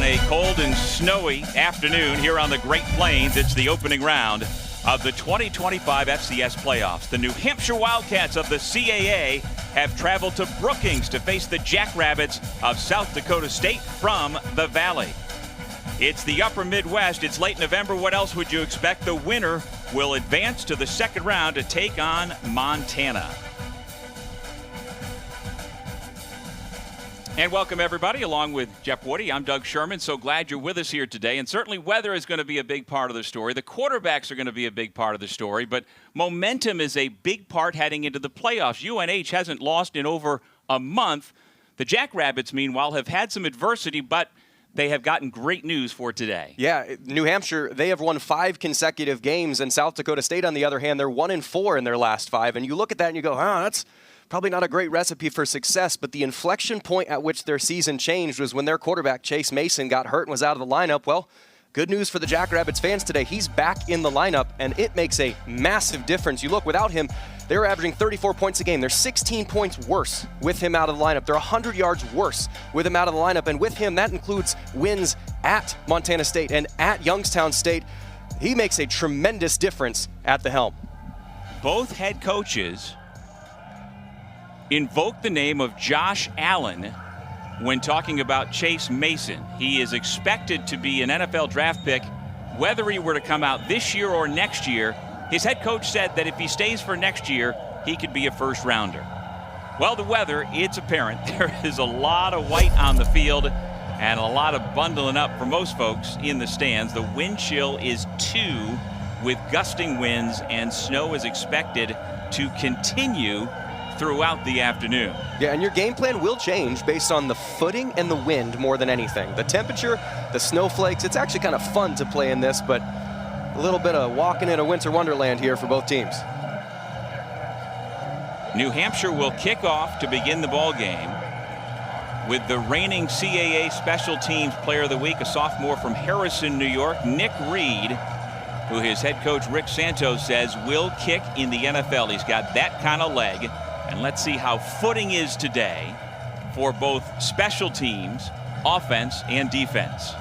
a cold and snowy afternoon here on the Great Plains. It's the opening round of the 2025 FCS playoffs. The New Hampshire Wildcats of the CAA have traveled to Brookings to face the Jackrabbits of South Dakota State from the Valley. It's the upper Midwest. It's late November. What else would you expect? The winner will advance to the second round to take on Montana. And welcome, everybody, along with Jeff Woody. I'm Doug Sherman. So glad you're with us here today. And certainly weather is going to be a big part of the story. The quarterbacks are going to be a big part of the story. But momentum is a big part heading into the playoffs. UNH hasn't lost in over a month. The Jackrabbits, meanwhile, have had some adversity, but they have gotten great news for today. Yeah, New Hampshire, they have won 5 consecutive games. And South Dakota State, on the other hand, they're 1-4 in their last 5. And you look at that and you go, that's probably not a great recipe for success, but the inflection point at which their season changed was when their quarterback, Chase Mason, got hurt and was out of the lineup. Well, good news for the Jackrabbits fans today. He's back in the lineup, and it makes a massive difference. You look, without him, they were averaging 34 points a game. They're 16 points worse with him out of the lineup. They're 100 yards worse with him out of the lineup, and with him, that includes wins at Montana State and at Youngstown State. He makes a tremendous difference at the helm. Both head coaches invoke the name of Josh Allen when talking about Chase Mason. He is expected to be an NFL draft pick, whether he were to come out this year or next year. His head coach said that if he stays for next year, he could be a first rounder. Well, the weather, it's apparent. There is a lot of white on the field and a lot of bundling up for most folks in the stands. The wind chill is 2 with gusting winds, and snow is expected to continue throughout the afternoon. Yeah, and your game plan will change based on the footing and the wind more than anything. The temperature, the snowflakes, it's actually kind of fun to play in this, but a little bit of walking in a winter wonderland here for both teams. New Hampshire will kick off to begin the ball game with the reigning CAA Special Teams Player of the Week, a sophomore from Harrison, New York, Nick Reed, who his head coach Rick Santos says will kick in the NFL. He's got that kind of leg. And let's see how footing is today for both special teams, offense, and defense.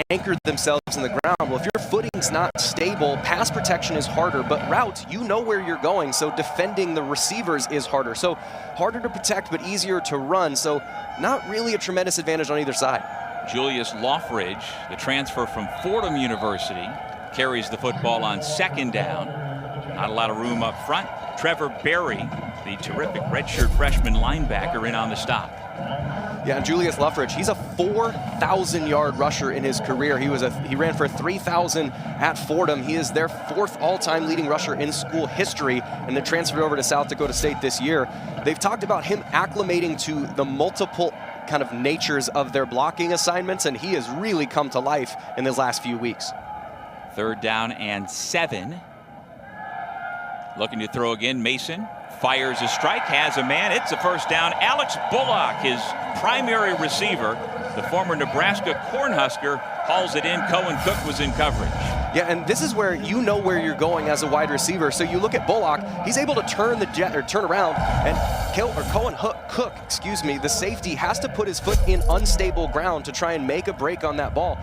Anchored themselves in the ground. Well, if your footing's not stable, pass protection is harder, but routes, you know where you're going, so defending the receivers is harder. So harder to protect, but easier to run. So not really a tremendous advantage on either side. Julius Loffridge, the transfer from Fordham University, carries the football on second down. Not a lot of room up front. Trevor Berry, the terrific redshirt freshman linebacker, in on the stop. Yeah, and Julius Loffridge, he's a 4,000-yard rusher in his career. He ran for 3,000 at Fordham. He is their 4th all-time leading rusher in school history, and then transferred over to South Dakota State this year. They've talked about him acclimating to the multiple kind of natures of their blocking assignments, and he has really come to life in his last few weeks. 3rd down and 7. Looking to throw again. Mason fires a strike, has a man. It's a first down. Alex Bullock, his primary receiver, the former Nebraska Cornhusker, hauls it in. Cohen Cook was in coverage. Yeah, and this is where you know where you're going as a wide receiver. So you look at Bullock, he's able to turn around, and Cohen Cook, the safety, has to put his foot in unstable ground to try and make a break on that ball.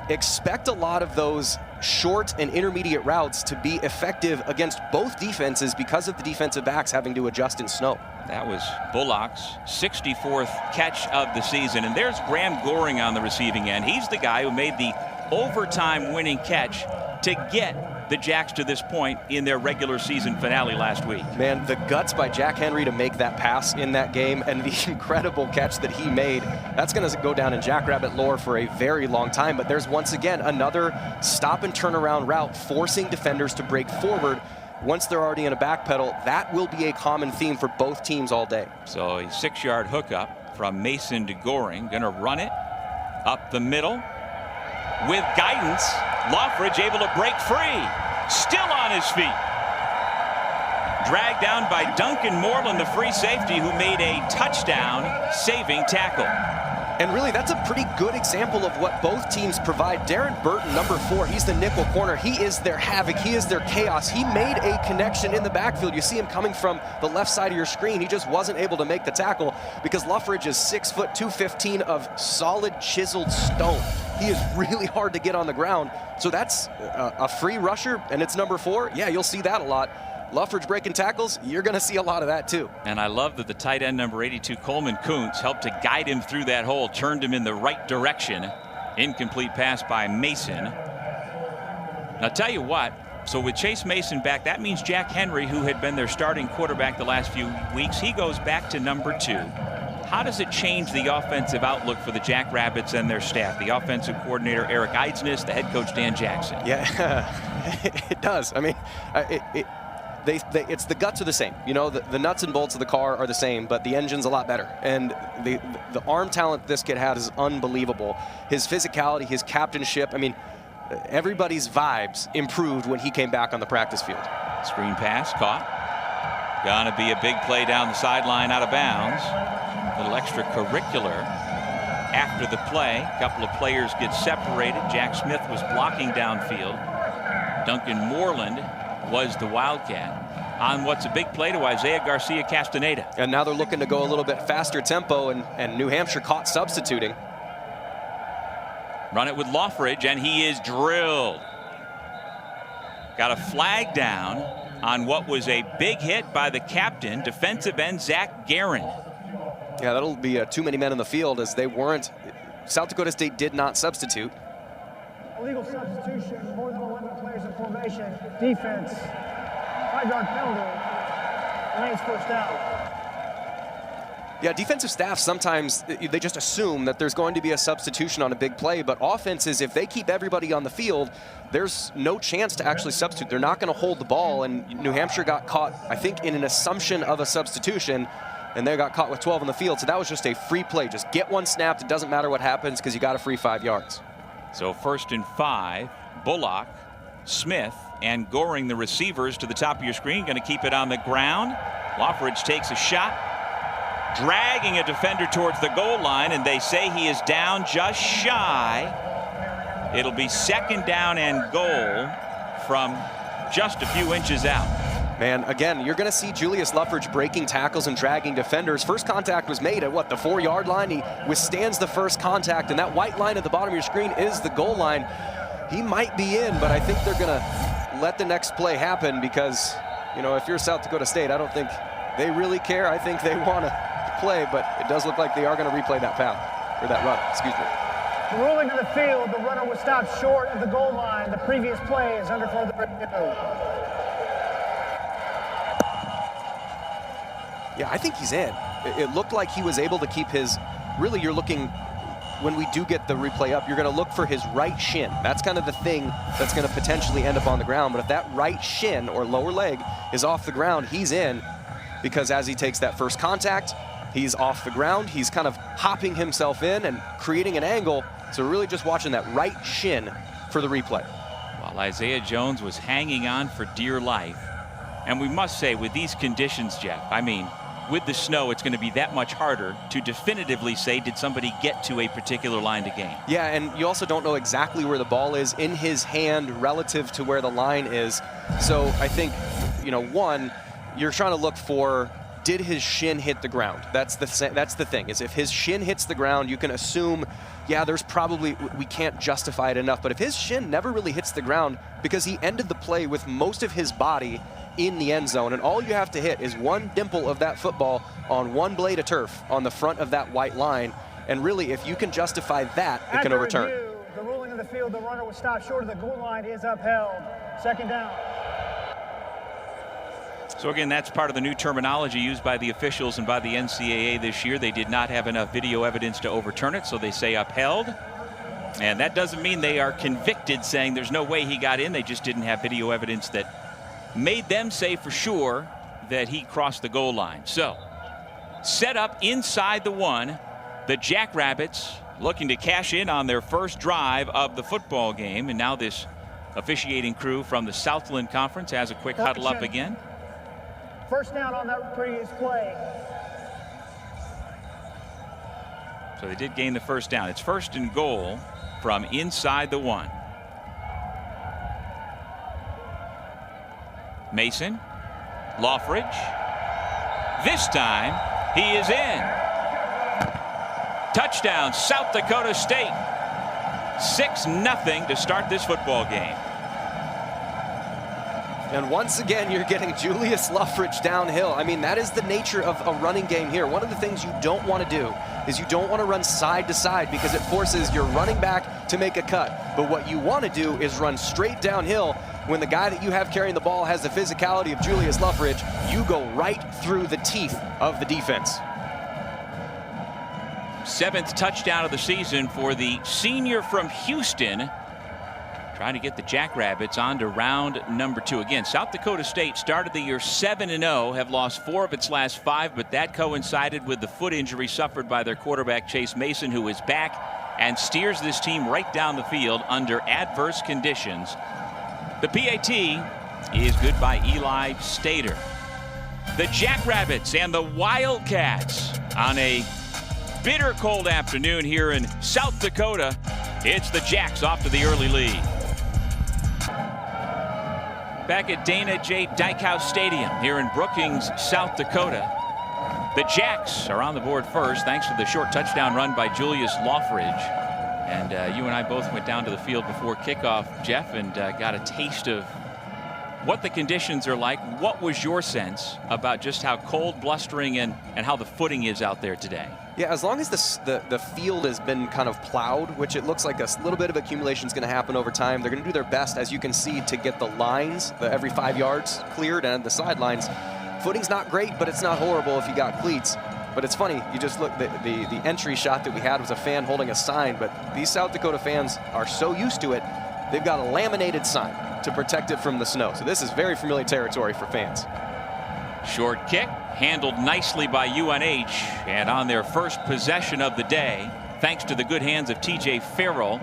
Expect a lot of those short and intermediate routes to be effective against both defenses because of the defensive backs having to adjust in snow. That was Bullock's 64th catch of the season. And there's Graham Goring on the receiving end. He's the guy who made the overtime winning catch to get the Jacks to this point in their regular season finale last week. Man, the guts by Jack Henry to make that pass in that game, and the incredible catch that he made, that's going to go down in Jackrabbit lore for a very long time. But there's once again another stop and turn around route, forcing defenders to break forward once they're already in a back pedal. That will be a common theme for both teams all day. So a 6-yard hookup from Mason to Goring. Going to run it up the middle with guidance. Loffridge able to break free. Still on his feet. Dragged down by Duncan Moreland, the free safety, who made a touchdown saving tackle. And really, that's a pretty good example of what both teams provide. Darren Burton, number 4, he's the nickel corner. He is their havoc. He is their chaos. He made a connection in the backfield. You see him coming from the left side of your screen. He just wasn't able to make the tackle because Luffridge is 6 foot 215 of solid chiseled stone. He is really hard to get on the ground. So that's a free rusher, and it's number 4. Yeah, you'll see that a lot. Luffridge breaking tackles, you're going to see a lot of that too. And I love that the tight end number 82, Coleman Kuntz, helped to guide him through that hole, turned him in the right direction. Incomplete pass by Mason. Now, tell you what, so with Chase Mason back, that means Jack Henry, who had been their starting quarterback the last few weeks, he goes back to number 2. How does it change the offensive outlook for the Jackrabbits and their staff? The offensive coordinator, Eric Eidsness, the head coach, Dan Jackson. Yeah, it does. I mean, it's the guts are the same. You know, the nuts and bolts of the car are the same, but the engine's a lot better. And the arm talent this kid had is unbelievable. His physicality, his captainship, I mean, everybody's vibes improved when he came back on the practice field. Screen pass, caught. Gonna be a big play down the sideline, out of bounds. A little extracurricular after the play. A couple of players get separated. Jack Smith was blocking downfield. Duncan Moreland was the Wildcat on what's a big play to Isaiah Garcia Castaneda. And now they're looking to go a little bit faster tempo, and New Hampshire caught substituting. Run it with Luffridge, and he is drilled. Got a flag down on what was a big hit by the captain, defensive end Zach Guerin. Yeah, that'll be too many men in the field, as they weren't. South Dakota State did not substitute. Illegal substitution, more than 11 players in formation. Defense, 5-yard penalty, remains first down. Yeah, defensive staff sometimes they just assume that there's going to be a substitution on a big play, but offenses, if they keep everybody on the field, there's no chance to actually substitute. They're not going to hold the ball, and New Hampshire got caught, I think, in an assumption of a substitution, and they got caught with 12 on the field, so that was just a free play. Just get one snapped. It doesn't matter what happens because you got a free 5 yards. So 1st and 5, Bullock, Smith, and Goring, the receivers, to the top of your screen. Going to keep it on the ground. Luffridge takes a shot, dragging a defender towards the goal line, and they say he is down just shy. It'll be 2nd down and goal from just a few inches out. Man, again, you're going to see Julius Luffridge breaking tackles and dragging defenders. First contact was made at, what, the 4-yard line? He withstands the first contact, and that white line at the bottom of your screen is the goal line. He might be in, but I think they're going to let the next play happen because, you know, if you're South Dakota State, I don't think they really care. I think they want to play, but it does look like they are going to replay that path, or that run, excuse me. The ruling to the field, the runner was stopped short of the goal line. The previous play is under further review. Yeah, I think he's in. It looked like he was able to keep his, really you're looking, when we do get the replay up, you're going to look for his right shin. That's kind of the thing that's going to potentially end up on the ground. But if that right shin or lower leg is off the ground, he's in, because as he takes that first contact, he's off the ground. He's kind of hopping himself in and creating an angle. So we're really just watching that right shin for the replay. While Isaiah Jones was hanging on for dear life. And we must say, with these conditions, Jeff, I mean, with the snow, it's going to be that much harder to definitively say, did somebody get to a particular line to gain? Yeah, and you also don't know exactly where the ball is in his hand relative to where the line is. So I think, you know, one, you're trying to look for, did his shin hit the ground? That's the thing, is if his shin hits the ground, you can assume, yeah, there's probably, we can't justify it enough. But if his shin never really hits the ground, because he ended the play with most of his body in the end zone, and all you have to hit is one dimple of that football on one blade of turf on the front of that white line, and really, if you can justify that, it can overturn. Review, the ruling of the field, the runner was stopped short of the goal line, is upheld. 2nd down. So again, that's part of the new terminology used by the officials and by the NCAA this year. They did not have enough video evidence to overturn it, so they say upheld. And that doesn't mean they are convicted, saying there's no way he got in. They just didn't have video evidence that made them say for sure that he crossed the goal line. So, set up inside the 1. The Jackrabbits looking to cash in on their first drive of the football game. And now this officiating crew from the Southland Conference has a quick huddle up again. First down on that previous play. So they did gain the first down. It's 1st and goal from inside the 1. Mason, Loffridge. This time he is in. Touchdown, South Dakota State. 6-0 to start this football game. And once again, you're getting Julius Loffridge downhill. I mean, that is the nature of a running game here. One of the things you don't want to do is you don't want to run side to side because it forces your running back to make a cut. But what you want to do is run straight downhill. When the guy that you have carrying the ball has the physicality of Julius Loffridge, you go right through the teeth of the defense. 7th touchdown of the season for the senior from Houston. Trying to get the Jackrabbits on to round number 2. Again, South Dakota State started the year 7-0, have lost 4 of its last 5, but that coincided with the foot injury suffered by their quarterback Chase Mason, who is back and steers this team right down the field under adverse conditions. The PAT is good by Eli Stater. The Jackrabbits and the Wildcats on a bitter cold afternoon here in South Dakota. It's the Jacks off to the early lead. Back at Dana J. Dykhouse Stadium here in Brookings, South Dakota. The Jacks are on the board first thanks to the short touchdown run by Julius Loffridge. And you and I both went down to the field before kickoff, Jeff, and got a taste of what the conditions are like. What was your sense about just how cold, blustering, and how the footing is out there today? Yeah, as long as the field has been kind of plowed, which it looks like a little bit of accumulation is going to happen over time. They're going to do their best, as you can see, to get the lines, every 5 yards cleared, and the sidelines. Footing's not great, but it's not horrible if you got cleats. But it's funny, you just look, the entry shot that we had was a fan holding a sign, but these South Dakota fans are so used to it, they've got a laminated sign to protect it from the snow. So this is very familiar territory for fans. Short kick, handled nicely by UNH, and on their first possession of the day, thanks to the good hands of TJ Farrell,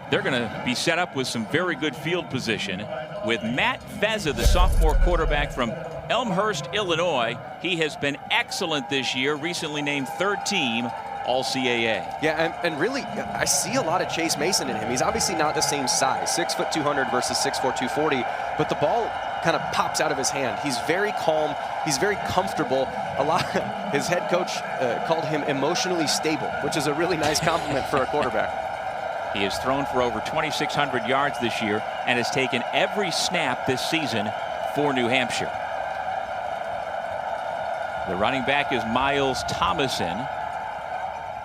they're going to be set up with some very good field position with Matt Vezza, the sophomore quarterback from Elmhurst, Illinois. He has been excellent this year, recently named 3rd team All-CAA. Yeah, and really, I see a lot of Chase Mason in him. He's obviously not the same size, 6'2" 200 versus 6'4" 240, but the ball kind of pops out of his hand. He's very calm. He's very comfortable. His head coach called him emotionally stable, which is a really nice compliment for a quarterback. He has thrown for over 2,600 yards this year and has taken every snap this season for New Hampshire. The running back is Miles Thomason.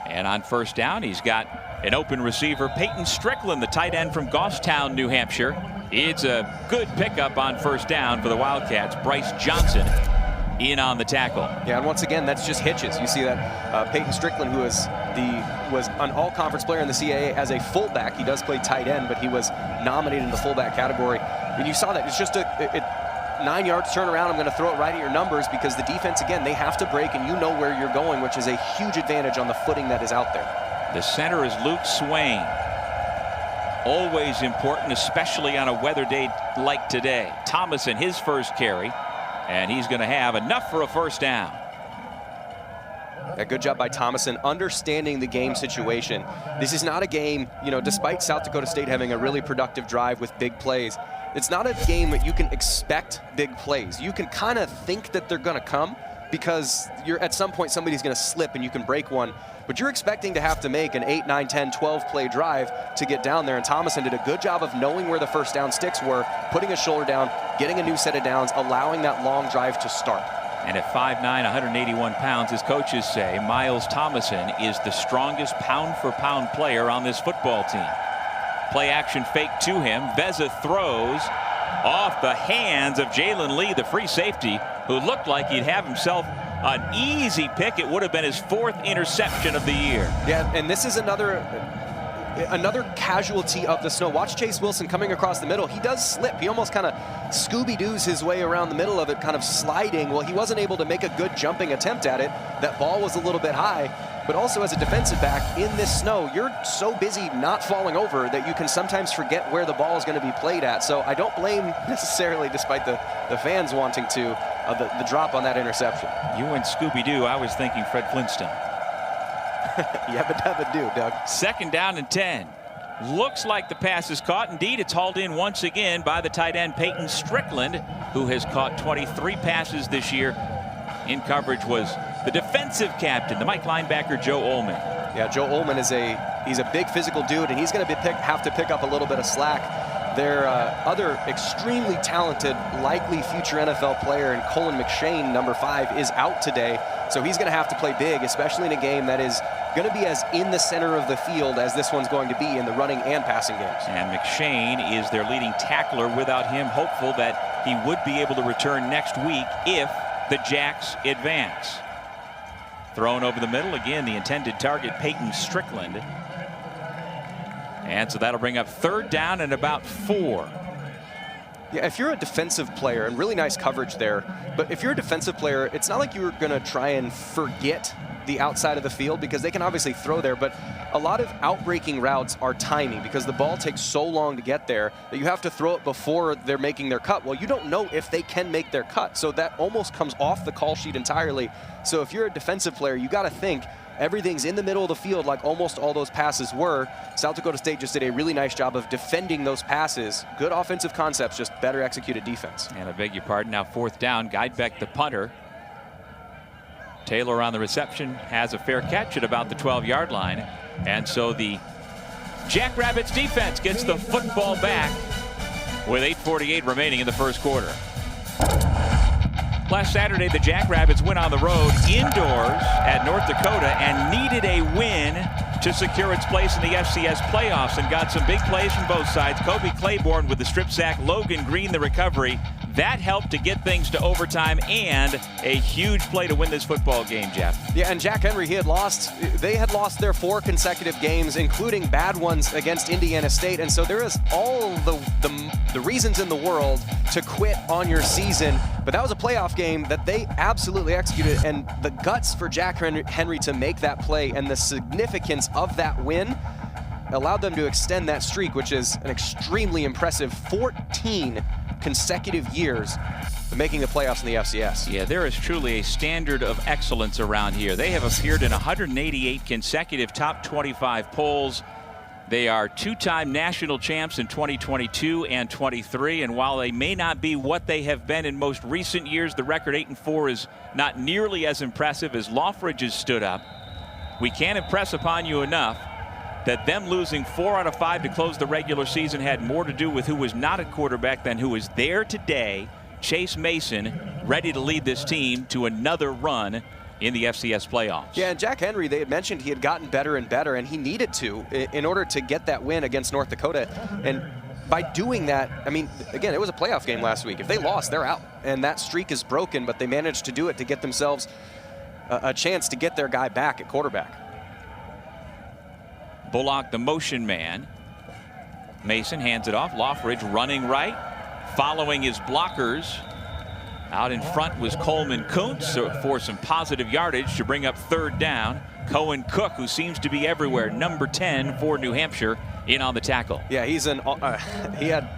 And on first down, he's got an open receiver, Peyton Strickland, the tight end from Goffstown, New Hampshire. It's a good pickup on first down for the Wildcats. Bryce Johnson in on the tackle. Yeah, and once again, that's just hitches. You see that Peyton Strickland, who was an all-conference player in the CAA as a fullback. He does play tight end, but he was nominated in the fullback category. And you saw that. It's just 9 yards turn around. I'm going to throw it right at your numbers because the defense, again, they have to break, and you know where you're going, which is a huge advantage on the footing that is out there. The center is Luke Swain. Always important, especially on a weather day like today. Thomason, his first carry, and he's going to have enough for a first down. A good job by Thomason understanding the game situation. This is not a game, despite South Dakota State having a really productive drive with big plays, it's not a game that you can expect big plays. You can kind of think that they're going to come because at some point somebody's going to slip and you can break one. But you're expecting to have to make an 8, 9, 10, 12 play drive to get down there. And Thomason did a good job of knowing where the first down sticks were, putting his shoulder down, getting a new set of downs, allowing that long drive to start. And at 5'9", 181 pounds, as coaches say, Miles Thomason is the strongest pound-for-pound player on this football team. Play action fake to him. Vezza throws off the hands of Jalen Lee, the free safety, who looked like he'd have himself an easy pick. It would have been his 4th interception of the year. Yeah, and this is another casualty of the snow. Watch Chase Wilson coming across the middle. He does slip. He almost kind of Scooby-Doo's his way around the middle of it, kind of sliding. Well, he wasn't able to make a good jumping attempt at it. That ball was a little bit high. But also as a defensive back in this snow, you're so busy not falling over that you can sometimes forget where the ball is going to be played at. So I don't blame necessarily, despite the fans wanting to, the drop on that interception. You went Scooby-Doo. I was thinking Fred Flintstone. Yabba dabba do, Doug. 2nd down and 10. Looks like the pass is caught. Indeed, it's hauled in once again by the tight end Peyton Strickland, who has caught 23 passes this year. In coverage was the defensive captain, the Mike linebacker Joe Ullman. Yeah, Joe Ullman is he's a big physical dude, and he's going to have to pick up a little bit of slack. Their other extremely talented, likely future NFL player, and Colin McShane, number 5, is out today. So he's going to have to play big, especially in a game that is going to be as in the center of the field as this one's going to be in the running and passing games. And McShane is their leading tackler. Without him, hopeful that he would be able to return next week if the Jacks advance. Thrown over the middle. Again, the intended target, Peyton Strickland. And so that'll bring up 3rd down and about 4. Yeah, if you're a defensive player, and really nice coverage there, but if you're a defensive player, it's not like you're going to try and forget the outside of the field, because they can obviously throw there, but a lot of outbreaking routes are timing, because the ball takes so long to get there that you have to throw it before they're making their cut. Well, you don't know if they can make their cut, so that almost comes off the call sheet entirely. So if you're a defensive player, you got to think everything's in the middle of the field, like almost all those passes were. South Dakota State just did a really nice job of defending those passes. Good offensive concepts, just better executed defense. And I beg your pardon, now 4th down. Guidebeck, the punter. Taylor on the reception has a fair catch at about the 12-yard line. And so the Jackrabbits defense gets the football back with 8:48 remaining in the 1st quarter. Last Saturday, the Jackrabbits went on the road indoors at North Dakota and needed a win to secure its place in the FCS playoffs, and got some big plays from both sides. Kobe Claiborne with the strip sack, Logan Green the recovery. That helped to get things to overtime, and a huge play to win this football game, Jeff. Yeah, and Jack Henry, they had lost their 4 consecutive games, including bad ones against Indiana State, and so there is all the reasons in the world to quit on your season. But that was a playoff game that they absolutely executed, and the guts for Jack Henry to make that play and the significance of that win allowed them to extend that streak, which is an extremely impressive 14 consecutive years of making the playoffs in the FCS. Yeah, there is truly a standard of excellence around here. They have appeared in 188 consecutive top 25 polls. They are 2-time national champs in 2022 and 23, and while they may not be what they have been in most recent years, the record 8-4 is not nearly as impressive as Loffridge has stood up. We can't impress upon you enough that them losing 4 out of 5 to close the regular season had more to do with who was not at quarterback than who was there today. Chase Mason, ready to lead this team to another run in the FCS playoffs. Yeah, and Jack Henry, they had mentioned he had gotten better and better, and he needed to in order to get that win against North Dakota. And by doing that, I mean, again, it was a playoff game last week. If they lost, they're out, and that streak is broken, but they managed to do it to get themselves a chance to get their guy back at quarterback. Bullock, the motion man. Mason hands it off. Loffridge running right, following his blockers. Out in front was Coleman Kuntz for some positive yardage to bring up 3rd down. Cohen Cook, who seems to be everywhere, number 10 for New Hampshire, in on the tackle. Yeah, he had,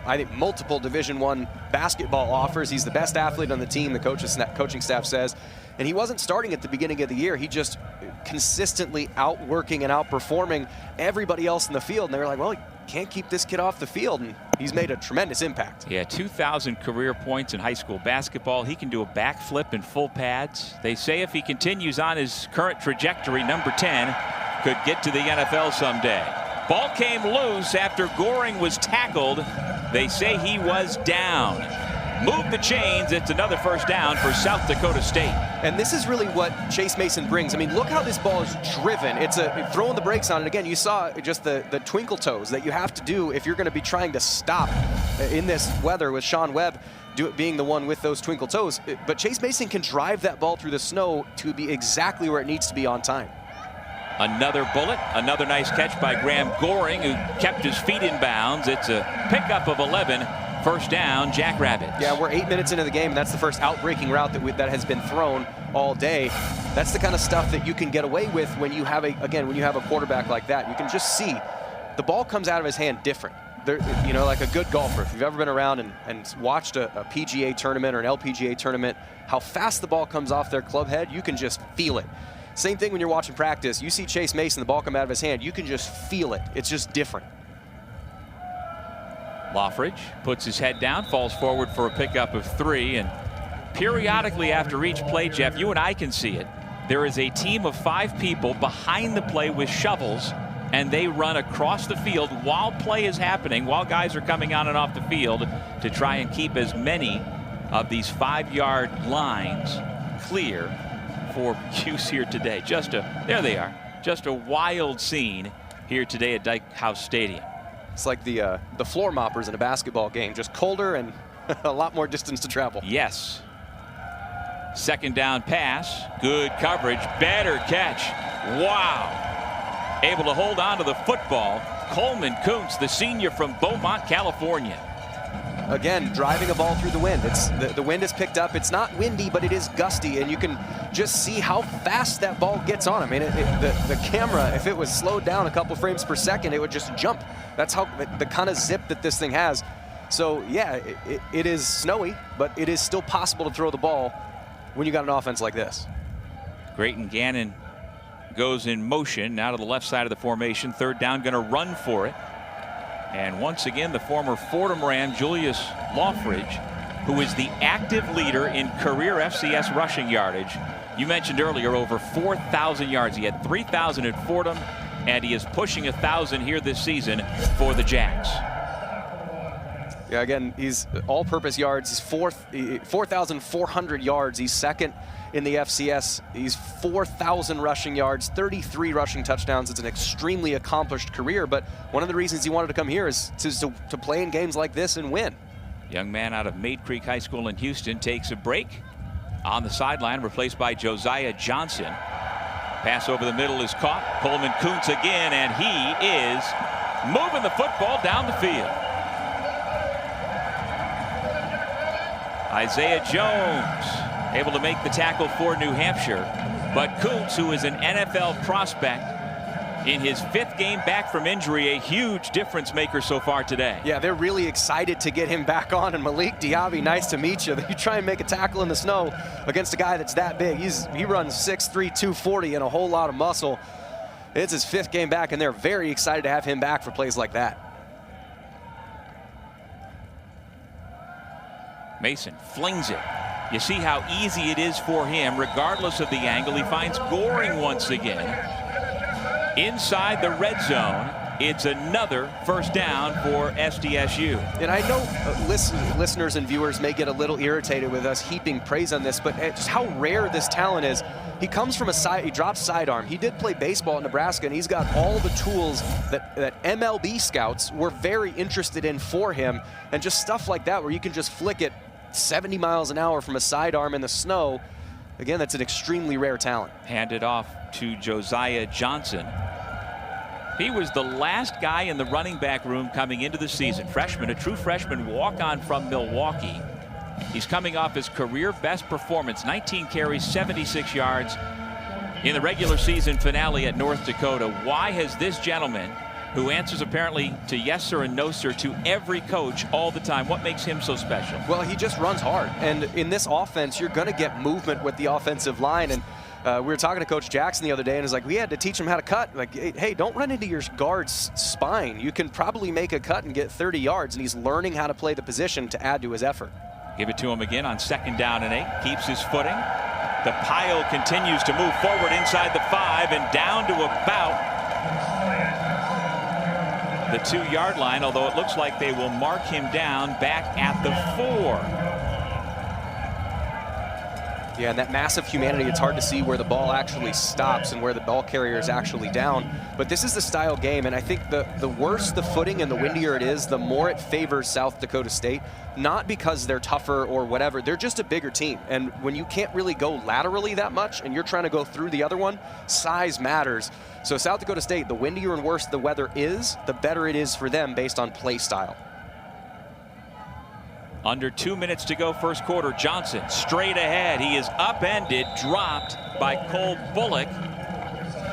I think, multiple Division I basketball offers. He's the best athlete on the team, the coaching staff says. And he wasn't starting at the beginning of the year. He just consistently outworking and outperforming everybody else in the field. And they were like, well, you can't keep this kid off the field. And he's made a tremendous impact. Yeah, 2,000 career points in high school basketball. He can do a backflip in full pads. They say if he continues on his current trajectory, number 10 could get to the NFL someday. Ball came loose after Goring was tackled. They say he was down. Move the chains. It's another 1st down for South Dakota State. And this is really what Chase Mason brings. I mean, look how this ball is driven. It's throwing the brakes on it. Again, you saw just the twinkle toes that you have to do if you're going to be trying to stop in this weather, with Sean Webb being the one with those twinkle toes. But Chase Mason can drive that ball through the snow to be exactly where it needs to be on time. Another bullet, another nice catch by Graham Goring, who kept his feet in bounds. It's a pickup of 11. 1st down, Jackrabbits. Yeah, we're 8 minutes into the game, and that's the first outbreaking route that has been thrown all day. That's the kind of stuff that you can get away with when you have a quarterback like that. You can just see the ball comes out of his hand different. You know, like a good golfer. If you've ever been around and watched a PGA tournament or an LPGA tournament, how fast the ball comes off their club head, you can just feel it. Same thing when you're watching practice. You see Chase Mason, the ball come out of his hand, you can just feel it. It's just different. Loffridge puts his head down, falls forward for a pickup of 3, and periodically after each play, Jeff, you and I can see it. There is a team of 5 people behind the play with shovels, and they run across the field while play is happening, while guys are coming on and off the field to try and keep as many of these 5-yard lines clear for use here today. There they are. Just a wild scene here today at Dyke House Stadium. It's like the floor moppers in a basketball game, just colder and a lot more distance to travel. Yes. Second down pass, good coverage, better catch. Wow. Able to hold on to the football. Coleman Kuntz, the senior from Beaumont, California. Again, driving a ball through the wind. The wind is picked up. It's not windy, but it is gusty, and you can just see how fast that ball gets on. I mean, the camera, if it was slowed down a couple frames per second, it would just jump. That's how the kind of zip that this thing has. So, yeah, it is snowy, but it is still possible to throw the ball when you got an offense like this. Grayton Gannon goes in motion now to the left side of the formation. Third down, going to run for it. And once again, the former Fordham Ram, Julius Loffridge, who is the active leader in career FCS rushing yardage. You mentioned earlier over 4,000 yards. He had 3,000 at Fordham, and he is pushing 1,000 here this season for the Jacks. Yeah, again, he's all-purpose yards. He's 4,400 yards. He's second in the FCS. He's 4,000 rushing yards, 33 rushing touchdowns. It's an extremely accomplished career, but one of the reasons he wanted to come here is to play in games like this and win. Young man out of Maid Creek High School in Houston takes a break on the sideline, replaced by Josiah Johnson. Pass over the middle is caught. Coleman Kuntz again, and he is moving the football down the field. Isaiah Jones able to make the tackle for New Hampshire, but Kuntz, who is an NFL prospect in his 5th game back from injury, a huge difference maker so far today. Yeah, they're really excited to get him back on. And Malik Diaby, nice to meet you. You try and make a tackle in the snow against a guy that's that big. He runs 6'3", 240 and a whole lot of muscle. It's his 5th game back, and they're very excited to have him back for plays like that. Mason flings it. You see how easy it is for him, regardless of the angle. He finds Goring once again. Inside the red zone, it's another first down for SDSU. And I know listeners and viewers may get a little irritated with us heaping praise on this, but just how rare this talent is. He comes from he drops sidearm. He did play baseball at Nebraska, and he's got all the tools that MLB scouts were very interested in for him, and just stuff like that where you can just flick it 70 miles an hour from a sidearm in the snow. Again, that's an extremely rare talent. Handed off to Josiah Johnson. He was the last guy in the running back room coming into the season. Freshman, a true freshman walk-on from Milwaukee. He's coming off his career best performance, 19 carries, 76 yards in the regular season finale at North Dakota. Why has this gentleman, who answers apparently to yes sir and no sir to every coach all the time, what makes him so special? Well, he just runs hard. And in this offense, you're going to get movement with the offensive line. And we were talking to Coach Jackson the other day, and he's like, we had to teach him how to cut. Like, hey, don't run into your guard's spine. You can probably make a cut and get 30 yards. And he's learning how to play the position to add to his effort. Give it to him again on 2nd down and 8. Keeps his footing. The pile continues to move forward inside the 5 and down to about the 2-yard line, although it looks like they will mark him down back at the 4. Yeah, and that massive humanity, it's hard to see where the ball actually stops and where the ball carrier is actually down. But this is the style game, and I think the worse the footing and the windier it is, the more it favors South Dakota State. Not because they're tougher or whatever, they're just a bigger team. And when you can't really go laterally that much and you're trying to go through the other one, size matters. So South Dakota State, the windier and worse the weather is, the better it is for them based on play style. Under 2 minutes to go, first quarter. Johnson straight ahead. He is upended, dropped by Cole Bullock,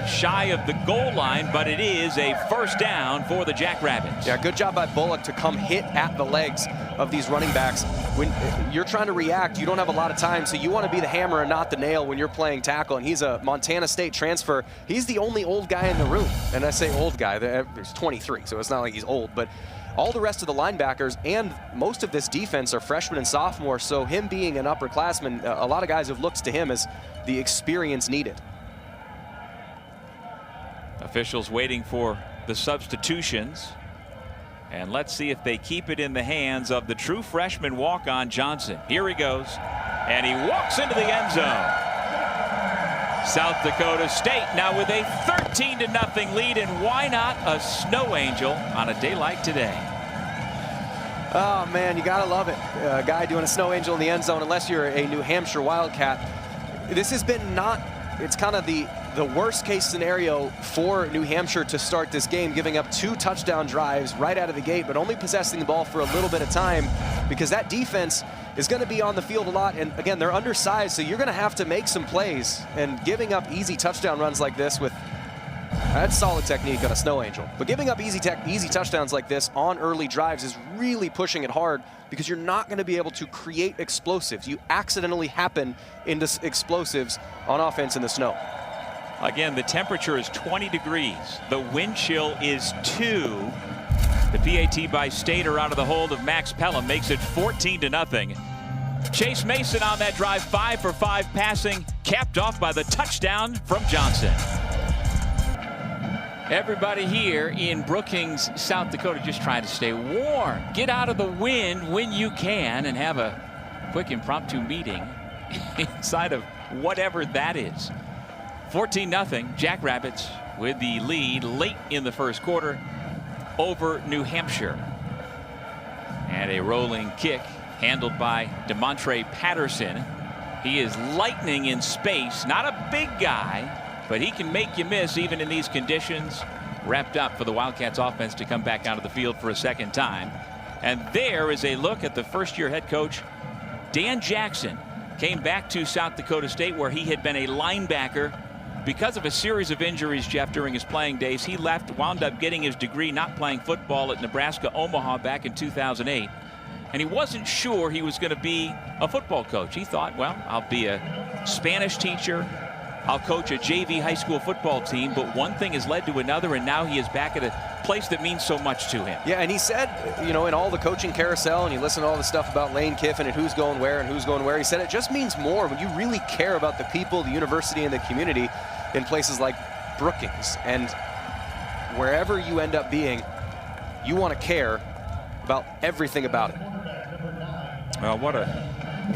shy of the goal line, but it is a first down for the Jackrabbits. Yeah, good job by Bullock to come hit at the legs of these running backs. when you're trying to react, you don't have a lot of time, so you want to be the hammer and not the nail when you're playing tackle. And he's a Montana State transfer. He's the only old guy in the room. And I say old guy, there's 23, so it's not like he's old, but all the rest of the linebackers and most of this defense are freshmen and sophomores, so him being an upperclassman, a lot of guys have looked to him as the experience needed. Officials waiting for the substitutions. And let's see if they keep it in the hands of the true freshman walk-on Johnson. Here he goes, and he walks into the end zone. South Dakota State now with a 13-0 lead, and why not a snow angel on a day like today? Oh man, you gotta love it. A guy doing a snow angel in the end zone, unless you're a New Hampshire Wildcat. This has been it's kind of the worst case scenario for New Hampshire to start this game, giving up 2 touchdown drives right out of the gate, but only possessing the ball for a little bit of time, because that defense is going to be on the field a lot. And again, they're undersized, so you're going to have to make some plays, and giving up easy touchdown runs like this that's solid technique on a snow angel. But giving up easy touchdowns like this on early drives is really pushing it hard, because you're not going to be able to create explosives. You accidentally happen into explosives on offense in the snow. Again, the temperature is 20 degrees. The wind chill is 2. The PAT by Stater out of the hold of Max Pelham makes it 14-0. Chase Mason on that drive, 5 for 5 passing, capped off by the touchdown from Johnson. Everybody here in Brookings, South Dakota, just trying to stay warm. Get out of the wind when you can and have a quick impromptu meeting inside of whatever that is. 14-0, Jackrabbits with the lead late in the first quarter over New Hampshire. And a rolling kick handled by DeMontre Patterson. He is lightning in space, not a big guy, but he can make you miss even in these conditions. Wrapped up for the Wildcats offense to come back onto the field for a second time. And there is a look at the first-year head coach, Dan Jackson. Came back to South Dakota State, where he had been a linebacker. Because of a series of injuries, Jeff, during his playing days, he left, wound up getting his degree not playing football at Nebraska Omaha back in 2008. And he wasn't sure he was going to be a football coach. He thought, well, I'll be a Spanish teacher. I'll coach a JV high school football team. But one thing has led to another, and now he is back at a place that means so much to him. Yeah, and he said, you know, in all the coaching carousel, and you listen to all the stuff about Lane Kiffin and who's going where, he said it just means more when you really care about the people, the university, and the community in places like Brookings. And wherever you end up being, you want to care about everything about it. Well, what a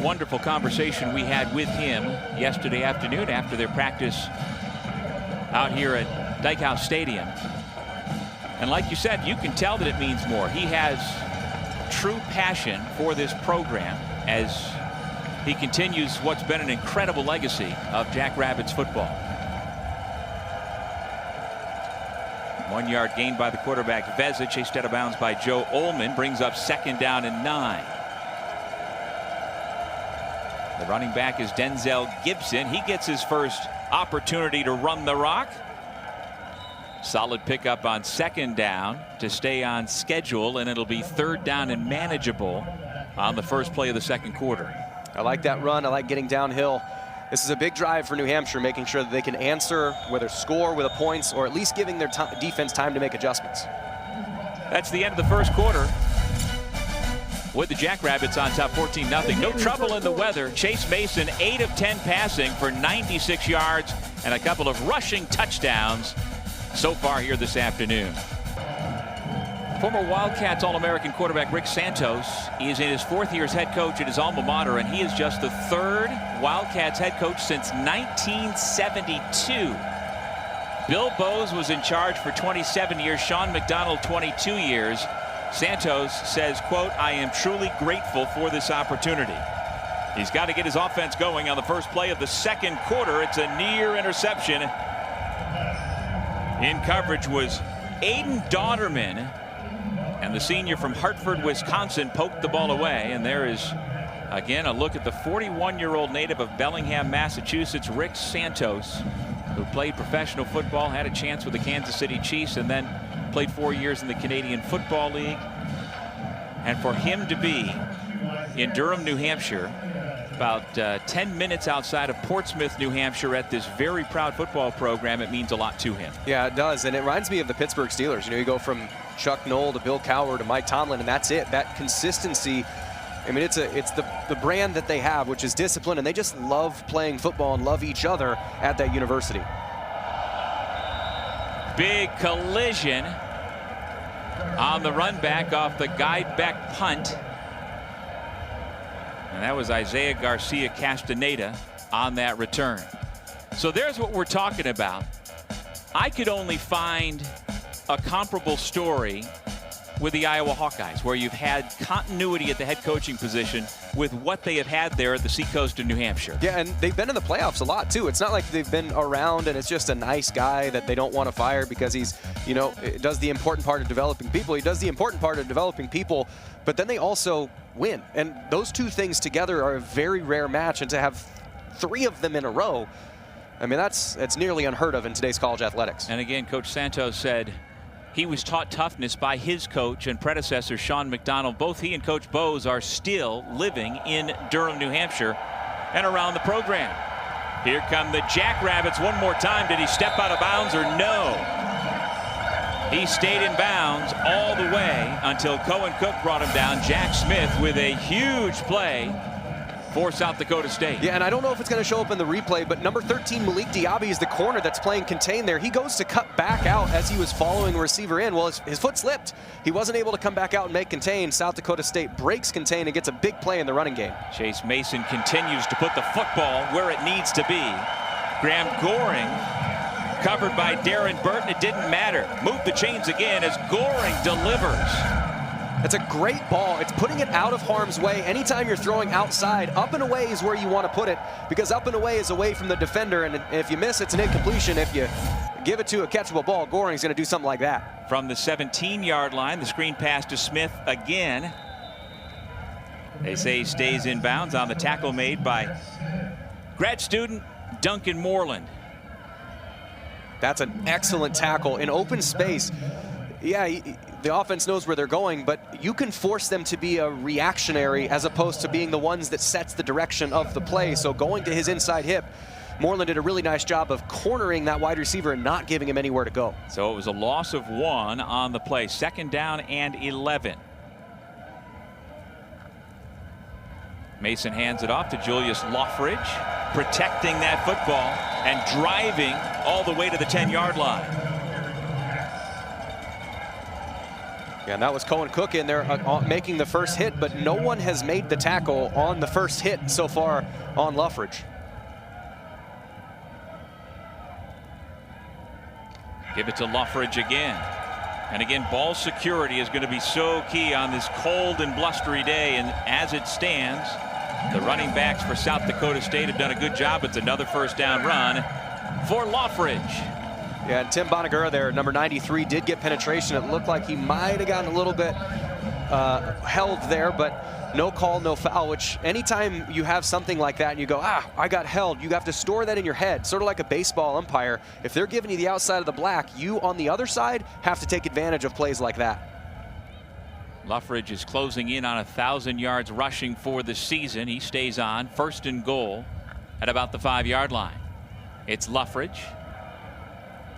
wonderful conversation we had with him yesterday afternoon after their practice out here at Dykehouse Stadium. And like you said, you can tell that it means more. He has true passion for this program as he continues what's been an incredible legacy of Jackrabbits football. 1 yard gain by the quarterback Veza, chased out of bounds by Joe Ullman, brings up 2nd down and 9. The running back is Denzel Gibson. He gets his first opportunity to run the rock. Solid pickup on 2nd down to stay on schedule, and it'll be 3rd down and manageable on the first play of the second quarter. I like that run. I like getting downhill. This is a big drive for New Hampshire, making sure that they can answer, whether score with the points or at least giving their defense time to make adjustments. That's the end of the first quarter, with the Jackrabbits on top 14-0. No trouble in the weather. Chase Mason, 8 of 10 passing for 96 yards and a couple of rushing touchdowns so far here this afternoon. Former Wildcats All-American quarterback Rick Santos is in his 4th year as head coach at his alma mater, and he is just the 3rd Wildcats head coach since 1972. Bill Bowes was in charge for 27 years, Sean McDonald 22 years. Santos says, quote, "I am truly grateful for this opportunity." He's got to get his offense going on the first play of the second quarter. It's a near interception. In coverage was Aiden Dauterman, and the senior from Hartford, Wisconsin, poked the ball away. And there is, again, a look at the 41-year-old native of Bellingham, Massachusetts, Rick Santos, who played professional football, had a chance with the Kansas City Chiefs, and then played 4 years in the Canadian Football League. And for him to be in Durham, New Hampshire, about 10 minutes outside of Portsmouth, New Hampshire, at this very proud football program. It means a lot to him. Yeah, it does. And it reminds me of the Pittsburgh Steelers. You know, you go from Chuck Noll to Bill Cowher to Mike Tomlin, and that's it. That consistency. I mean, it's the brand that they have, which is discipline, and they just love playing football and love each other at that university. Big collision on the run back off the guide back punt. And that was Isaiah Garcia Castaneda on that return. So there's what we're talking about. I could only find a comparable story with the Iowa Hawkeyes, where you've had continuity at the head coaching position with what they have had there at the seacoast of New Hampshire. Yeah, and they've been in the playoffs a lot, too. It's not like they've been around and it's just a nice guy that they don't want to fire because he's, you know, does the important part of developing people. He does the important part of developing people, but then they also win. And those two things together are a very rare match, and to have 3 of them in a row, I mean, that's nearly unheard of in today's college athletics. And again, Coach Santos said he was taught toughness by his coach and predecessor, Sean McDonald. Both he and Coach Bowes are still living in Durham, New Hampshire, and around the program. Here come the Jackrabbits one more time. Did he step out of bounds or no? He stayed in bounds all the way until Cohen Cook brought him down. Jack Smith with a huge play for South Dakota State. Yeah, and I don't know if it's going to show up in the replay, but number 13, Malik Diaby, is the corner that's playing contain there. He goes to cut back out as he was following a receiver in. Well, his foot slipped. He wasn't able to come back out and make contain. South Dakota State breaks contain and gets a big play in the running game. Chase Mason continues to put the football where it needs to be. Graham Goring covered by Darren Burton. It didn't matter. Move the chains again as Goring delivers. It's a great ball. It's putting it out of harm's way. Anytime you're throwing outside, up and away is where you want to put it, because up and away is away from the defender, and if you miss, it's an incompletion. If you give it to a catchable ball, Goring's going to do something like that. From the 17-yard line, the screen pass to Smith again. They say he stays in bounds on the tackle made by grad student Duncan Moreland. That's an excellent tackle in open space. Yeah, the offense knows where they're going, but you can force them to be a reactionary as opposed to being the ones that sets the direction of the play. So going to his inside hip, Moreland did a really nice job of cornering that wide receiver and not giving him anywhere to go. So it was a loss of 1 on the play. 2nd down and 11. Mason hands it off to Julius Loffridge, protecting that football and driving all the way to the 10-yard line. Yeah, and that was Cohen Cook in there making the first hit, but no one has made the tackle on the first hit so far on Loffridge. Give it to Loffridge again. And again, ball security is going to be so key on this cold and blustery day. And as it stands, the running backs for South Dakota State have done a good job. It's another first down run for Loffridge. Yeah, and Tim Bonagura there, number 93, did get penetration. It looked like he might have gotten a little bit held there, but no call, no foul, which anytime you have something like that and you go, I got held, you have to store that in your head, sort of like a baseball umpire. If they're giving you the outside of the black, you on the other side have to take advantage of plays like that. Loffridge is closing in on 1,000 yards rushing for the season. He stays on 1st and goal at about the 5-yard line. It's Loffridge.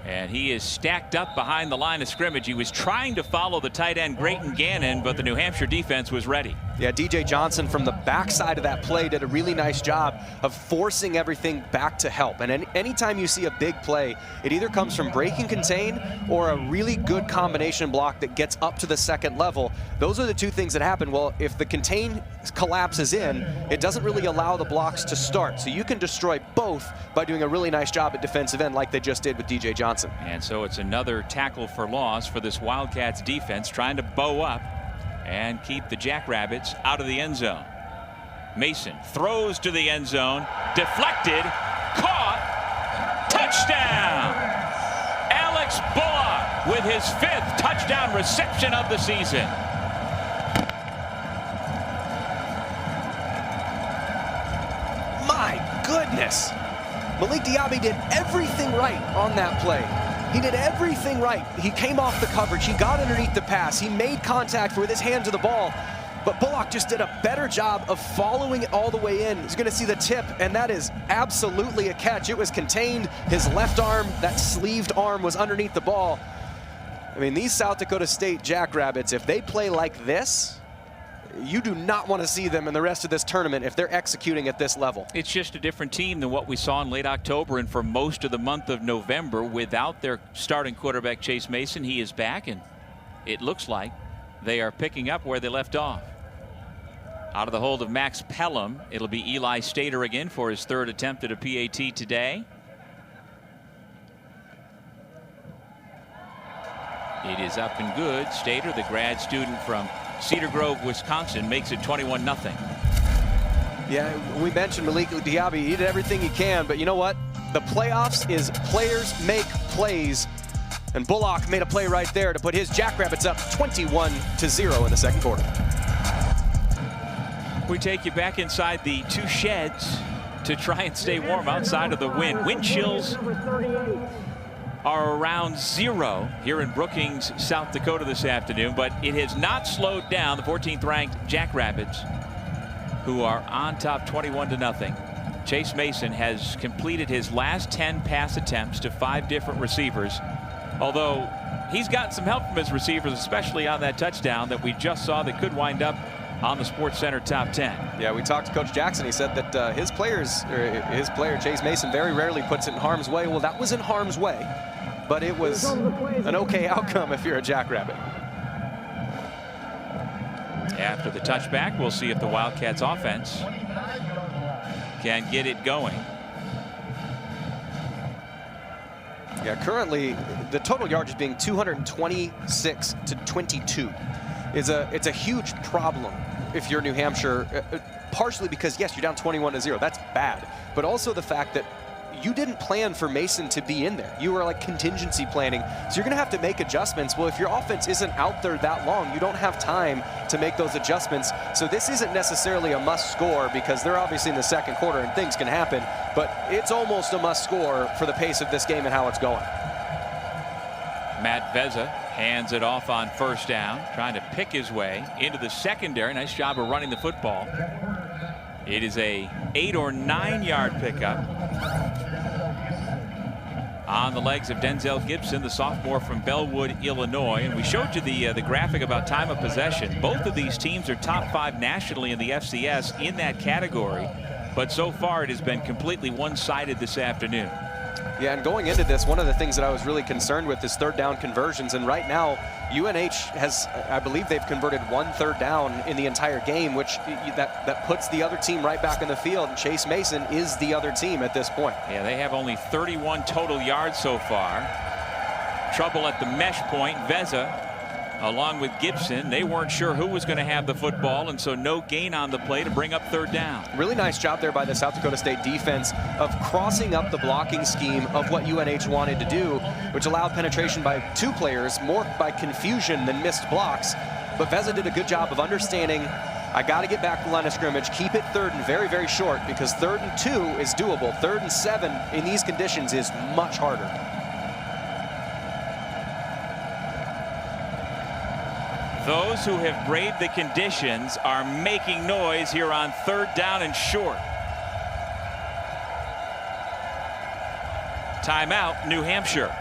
And he is stacked up behind the line of scrimmage. He was trying to follow the tight end Grayton Gannon, but the New Hampshire defense was ready. Yeah, DJ Johnson from the backside of that play did a really nice job of forcing everything back to help. And anytime you see a big play, it either comes from breaking contain or a really good combination block that gets up to the 2nd level. Those are the two things that happen. Well, if the contain collapses in, it doesn't really allow the blocks to start. So you can destroy both by doing a really nice job at defensive end like they just did with DJ Johnson. And so it's another tackle for loss for this Wildcats defense, trying to bow up and keep the Jackrabbits out of the end zone. Mason throws to the end zone, deflected, caught, touchdown! Alex Bullock with his 5th touchdown reception of the season. My goodness! Malik Diaby did everything right on that play. He did everything right. He came off the coverage. He got underneath the pass. He made contact with his hand to the ball. But Bullock just did a better job of following it all the way in. He's going to see the tip, and that is absolutely a catch. It was contained. His left arm, that sleeved arm, was underneath the ball. I mean, these South Dakota State Jackrabbits, if they play like this, you do not want to see them in the rest of this tournament if they're executing at this level. It's just a different team than what we saw in late October and for most of the month of November without their starting quarterback Chase Mason. He is back, and it looks like they are picking up where they left off. Out of the hold of Max Pelham, it'll be Eli Stater again for his third attempt at a PAT today. It is up and good. Stater, the grad student from Cedar Grove, Wisconsin, makes it 21-0. Yeah, we mentioned Malik Diaby. He did everything he can, but you know what? The playoffs is players make plays, and Bullock made a play right there to put his Jackrabbits up 21-0 in the second quarter. We take you back inside the two sheds to try and stay warm outside of the wind. Wind chills are around 0 here in Brookings, South Dakota this afternoon, but it has not slowed down the 14th ranked Jackrabbits, who are on top 21-0. Chase Mason has completed his last 10 pass attempts to 5 different receivers, although he's gotten some help from his receivers, especially on that touchdown that we just saw that could wind up on the Sports Center top 10. Yeah, we talked to Coach Jackson. He said that his player Chase Mason very rarely puts it in harm's way. Well, that was in harm's way, but it was an okay outcome if you're a Jackrabbit. After the touchback, we'll see if the Wildcats offense can get it going. Yeah, currently the total yardage being 226 to 22. It's a huge problem if you're New Hampshire, partially because, yes, you're down 21-0. That's bad. But also the fact that you didn't plan for Mason to be in there. You were like contingency planning. So you're going to have to make adjustments. Well, if your offense isn't out there that long, you don't have time to make those adjustments. So this isn't necessarily a must score because they're obviously in the second quarter and things can happen. But it's almost a must score for the pace of this game and how it's going. Matt Vezza hands it off on first down, trying to pick his way into the secondary. Nice job of running the football. It is a 8 or 9 yard pickup on the legs of Denzel Gibson, the sophomore from Bellwood, Illinois. And we showed you the graphic about time of possession. Both of these teams are top 5 nationally in the FCS in that category, but so far it has been completely one-sided this afternoon. Yeah, and going into this, one of the things that I was really concerned with is third down conversions. And right now, UNH has, I believe they've converted 1 third down in the entire game, which that puts the other team right back in the field. And Chase Mason is the other team at this point. Yeah, they have only 31 total yards so far. Trouble at the mesh point. Vezza, along with Gibson, they weren't sure who was going to have the football, and so no gain on the play to bring up third down. Really nice job there by the South Dakota State defense of crossing up the blocking scheme of what UNH wanted to do, which allowed penetration by 2 players, more by confusion than missed blocks. But Vezza did a good job of understanding, I got to get back to the line of scrimmage, keep it third and very, very short, because 3rd and 2 is doable. 3rd and 7 in these conditions is much harder. Those who have braved the conditions are making noise here on 3rd down and short. Timeout, New Hampshire.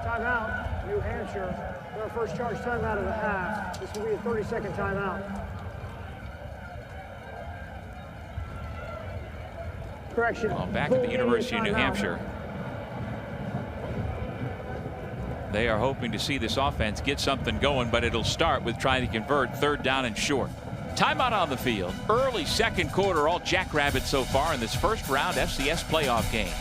Timeout, New Hampshire. Our first charge timeout of the half. This will be a 30-second timeout. Correction. Well, back at the University of New Hampshire, they are hoping to see this offense get something going, but it'll start with trying to convert 3rd down and short. Timeout on the field. Early second quarter, all Jackrabbits so far in this first round FCS playoff game.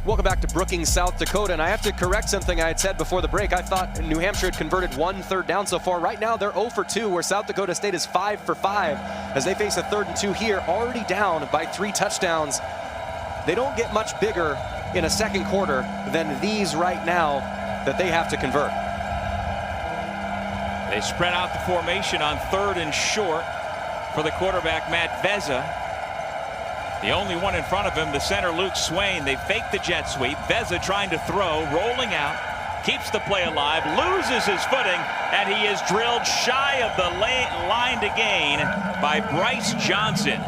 Welcome back to Brookings, South Dakota, and I have to correct something I had said before the break. I thought New Hampshire had converted 1 third down so far. Right now, they're 0 for 2, where South Dakota State is 5 for 5 as they face a 3rd and 2 here, already down by 3 touchdowns. They don't get much bigger in a second quarter than these right now that they have to convert. They spread out the formation on 3rd and short for the quarterback, Matt Vezza. The only one in front of him, the center, Luke Swain. They fake the jet sweep. Vezza trying to throw, rolling out. keeps the play alive, loses his footing, and he is drilled shy of the line to gain by Bryce Johnson.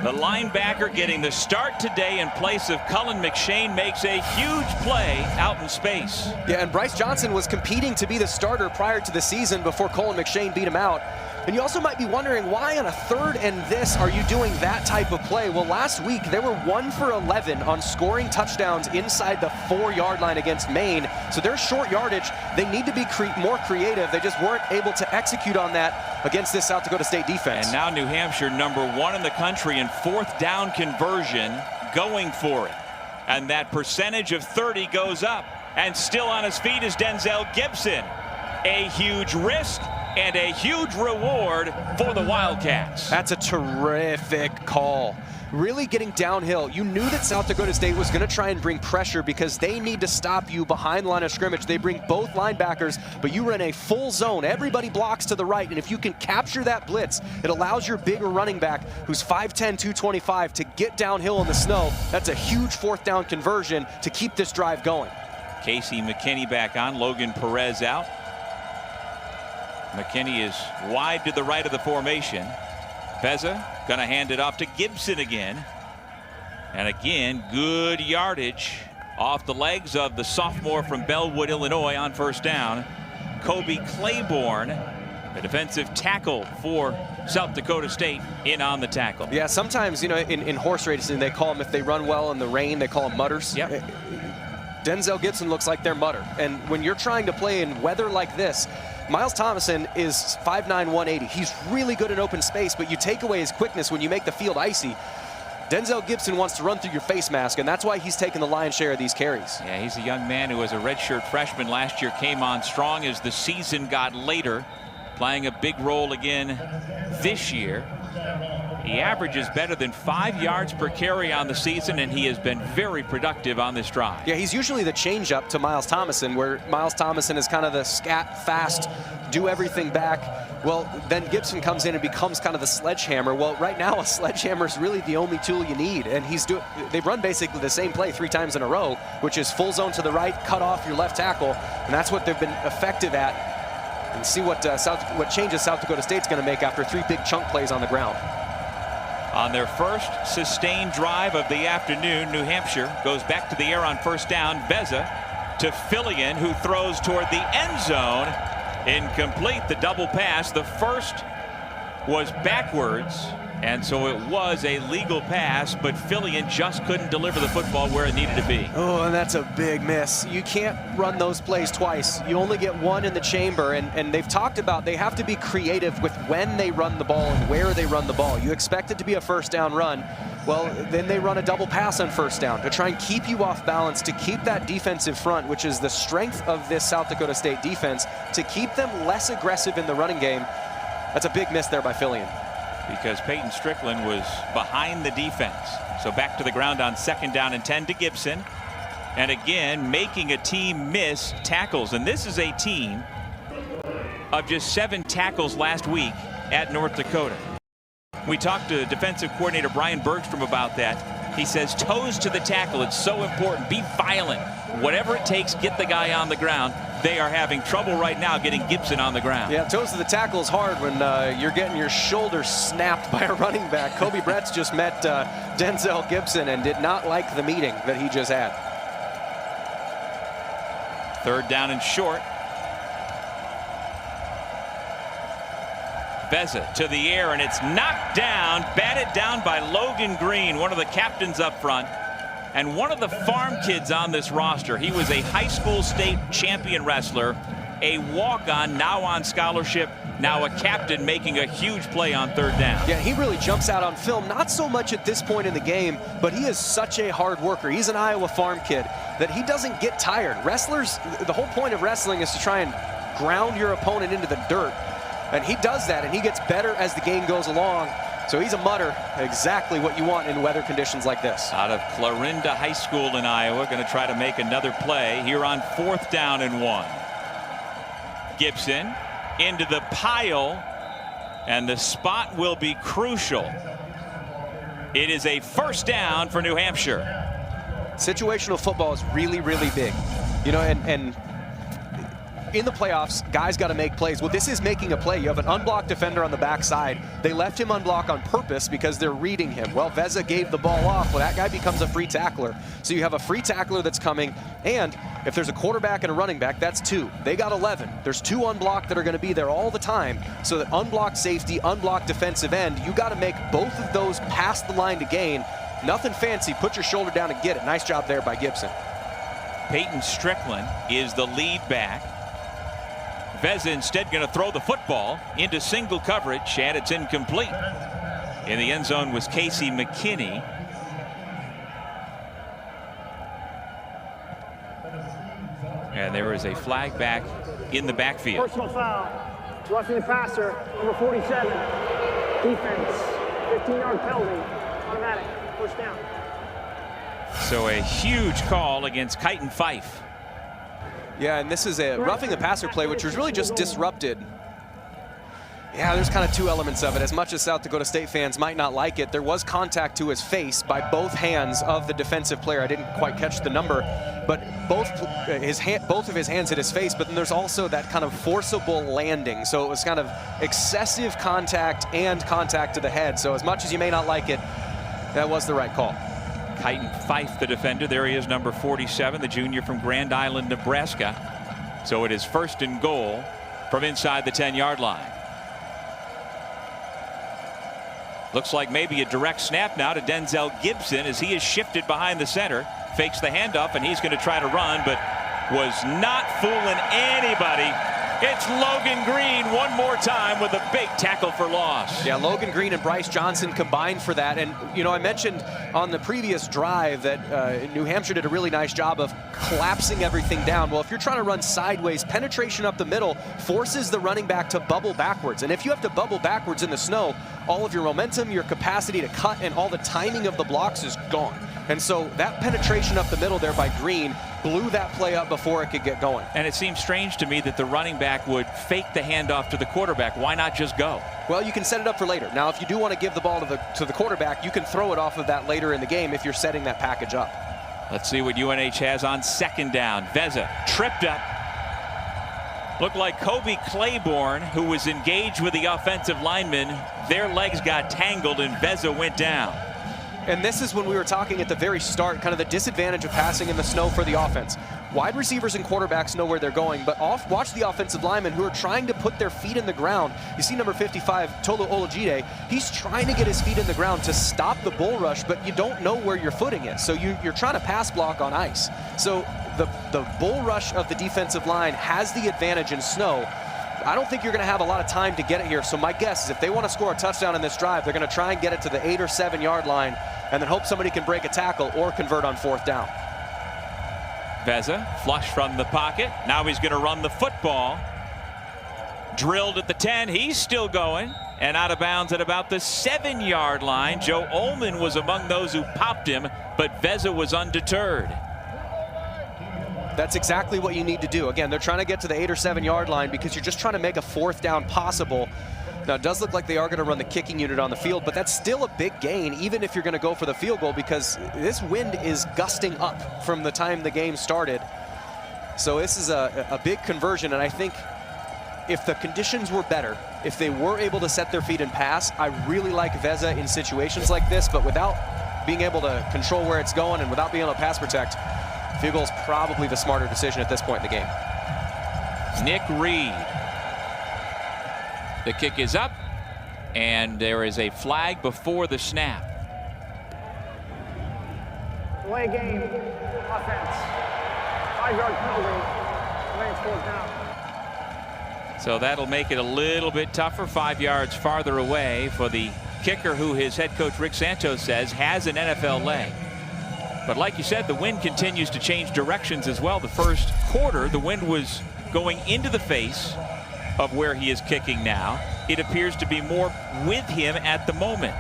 The linebacker getting the start today in place of Cullen McShane makes a huge play out in space. Yeah, and Bryce Johnson was competing to be the starter prior to the season before Cullen McShane beat him out. And you also might be wondering, why on a 3rd and this are you doing that type of play? Well, last week they were 1 for 11 on scoring touchdowns inside the 4-yard line against Maine. So their short yardage, they need to be more creative. They just weren't able to execute on that against this South Dakota State defense. And now New Hampshire, #1 in the country in 4th down conversion, going for it. And that percentage of 30 goes up. And still on his feet is Denzel Gibson. A huge risk and a huge reward for the Wildcats. That's a terrific call. Really getting downhill. You knew that South Dakota State was going to try and bring pressure because they need to stop you behind line of scrimmage. They bring both linebackers, but you run a full zone. Everybody blocks to the right, and if you can capture that blitz, it allows your bigger running back, who's 5'10", 225, to get downhill in the snow. That's a huge 4th down conversion to keep this drive going. Casey McKinney back on, Logan Perez out. McKinney is wide to the right of the formation. Beza gonna hand it off to Gibson again. And again, good yardage off the legs of the sophomore from Bellwood, Illinois on 1st down. Kobe Claiborne, the defensive tackle for South Dakota State, in on the tackle. Yeah, sometimes, you know, in horse racing, they call them, if they run well in the rain, they call them mutters. Yep. Denzel Gibson looks like their mutter. And when you're trying to play in weather like this, Miles Thomason is 5'9", 180. He's really good in open space, but you take away his quickness when you make the field icy. Denzel Gibson wants to run through your face mask, and that's why he's taking the lion's share of these carries. Yeah, he's a young man who was a redshirt freshman last year, came on strong as the season got later, playing a big role again this year. He averages better than 5 yards per carry on the season, and he has been very productive on this drive. Yeah, he's usually the change-up to Miles Thomason, where Miles Thomason is kind of the scat, fast, do everything back. Well, then Gibson comes in and becomes kind of the sledgehammer. Well, right now, a sledgehammer is really the only tool you need, and they've run basically the same play 3 times in a row, which is full zone to the right, cut off your left tackle, and that's what they've been effective at. And see what changes South Dakota State's going to make after 3 big chunk plays on the ground. On their first sustained drive of the afternoon, New Hampshire goes back to the air on 1st down. Beza to Fillion, who throws toward the end zone. Incomplete, the double pass. The first was backwards, and so it was a legal pass, but Fillion just couldn't deliver the football where it needed to be. Oh, and that's a big miss. You can't run those plays twice. You only get one in the chamber, and they've talked about they have to be creative with when they run the ball and where they run the ball. You expect it to be a 1st down run. Well, then they run a double pass on 1st down to try and keep you off balance, to keep that defensive front, which is the strength of this South Dakota State defense, to keep them less aggressive in the running game. That's a big miss there by Fillion. Because Peyton Strickland was behind the defense. So back to the ground on 2nd down and 10 to Gibson. And again, making a team miss tackles. And this is a team of just 7 tackles last week at North Dakota. We talked to defensive coordinator Brian Bergstrom about that. He says toes to the tackle. It's so important. Be violent. Whatever it takes, get the guy on the ground. They are having trouble right now getting Gibson on the ground. Yeah, toes to the tackle is hard when you're getting your shoulder snapped by a running back. Kobe Bretz just met Denzel Gibson and did not like the meeting that he just had. 3rd down and short. Beza to the air, and it's knocked down, batted down by Logan Green, one of the captains up front, and one of the farm kids on this roster. He was a high school state champion wrestler, a walk-on, now on scholarship, now a captain, making a huge play on 3rd down. Yeah, he really jumps out on film, not so much at this point in the game, but he is such a hard worker. He's an Iowa farm kid that he doesn't get tired. Wrestlers, the whole point of wrestling is to try and ground your opponent into the dirt. And he does that, and he gets better as the game goes along. So he's a mutter, exactly what you want in weather conditions like this. Out of Clarinda High School in Iowa, going to try to make another play here on 4th down and 1. Gibson into the pile, and the spot will be crucial. It is a 1st down for New Hampshire. Situational football is really, really big. You know, and in the playoffs, guys got to make plays. Well, this is making a play. You have an unblocked defender on the backside. They left him unblocked on purpose because they're reading him. Well, Veza gave the ball off. Well, that guy becomes a free tackler. So you have a free tackler that's coming, and if there's a quarterback and a running back, that's 2. They got 11. There's 2 unblocked that are going to be there all the time. So that unblocked safety, unblocked defensive end, you got to make both of those past the line to gain. Nothing fancy. Put your shoulder down and get it. Nice job there by Gibson. Peyton Strickland is the lead back. Veza instead going to throw the football into single coverage, and it's incomplete. In the end zone was Casey McKinney. And there is a flag back in the backfield. Personal foul. Roughing the passer, number 47. Defense. 15-yard penalty. Automatic. First down. So a huge call against Kighton Fife. Yeah, and this is a roughing the passer play, which was really just disrupted. Yeah, there's kind of 2 elements of it. As much as South Dakota State fans might not like it, there was contact to his face by both hands of the defensive player. I didn't quite catch the number, but both of his hands hit his face, but then there's also that kind of forcible landing. So it was kind of excessive contact and contact to the head. So as much as you may not like it, that was the right call. Kighton Fife, the defender. There he is, number 47, the junior from Grand Island, Nebraska. So it is 1st and goal from inside the 10-yard line. Looks like maybe a direct snap now to Denzel Gibson as he is shifted behind the center. Fakes the handoff, and he's going to try to run, but was not fooling anybody. It's Logan Green one more time with a big tackle for loss. Yeah, Logan Green and Bryce Johnson combined for that. And, you know, I mentioned on the previous drive that New Hampshire did a really nice job of collapsing everything down. Well, if you're trying to run sideways, penetration up the middle forces the running back to bubble backwards. And if you have to bubble backwards in the snow, all of your momentum, your capacity to cut, and all the timing of the blocks is gone. And so that penetration up the middle there by Green blew that play up before it could get going. And it seems strange to me that the running back would fake the handoff to the quarterback. Why not just go? Well, you can set it up for later. Now, if you do want to give the ball to the quarterback, you can throw it off of that later in the game if you're setting that package up. Let's see what UNH has on 2nd down. Veza tripped up. Looked like Kobe Claiborne, who was engaged with the offensive lineman. Their legs got tangled and Veza went down. And this is when we were talking at the very start, kind of the disadvantage of passing in the snow for the offense. Wide receivers and quarterbacks know where they're going, but watch the offensive linemen who are trying to put their feet in the ground. You see number 55, Tolu Olajide, he's trying to get his feet in the ground to stop the bull rush, but you don't know where your footing is. So you're trying to pass block on ice. So the bull rush of the defensive line has the advantage in snow. I don't think you're going to have a lot of time to get it here. So my guess is if they want to score a touchdown in this drive, they're going to try and get it to the 8 or 7 yard line and then hope somebody can break a tackle or convert on 4th down. Veza flush from the pocket. Now he's going to run the football. Drilled at the 10. He's still going and out of bounds at about the 7 yard line. Joe Ullman was among those who popped him, but Veza was undeterred. That's exactly what you need to do. Again, they're trying to get to the 8 or 7 yard line because you're just trying to make a 4th down possible. Now, it does look like they are going to run the kicking unit on the field, but that's still a big gain, even if you're going to go for the field goal, because this wind is gusting up from the time the game started. So this is a big conversion, and I think if the conditions were better, if they were able to set their feet and pass, I really like Veza in situations like this, but without being able to control where it's going and without being able to pass protect, field goal is probably the smarter decision at this point in the game. Nick Reed. The kick is up, and there is a flag before the snap. Delay game, offense. 5 yard penalty. Remains 4th down. So that'll make it a little bit tougher, 5 yards farther away for the kicker, who his head coach Rick Santos says has an NFL leg. But like you said, the wind continues to change directions as well. The first quarter, the wind was going into the face of where he is kicking now. It appears to be more with him at the moment.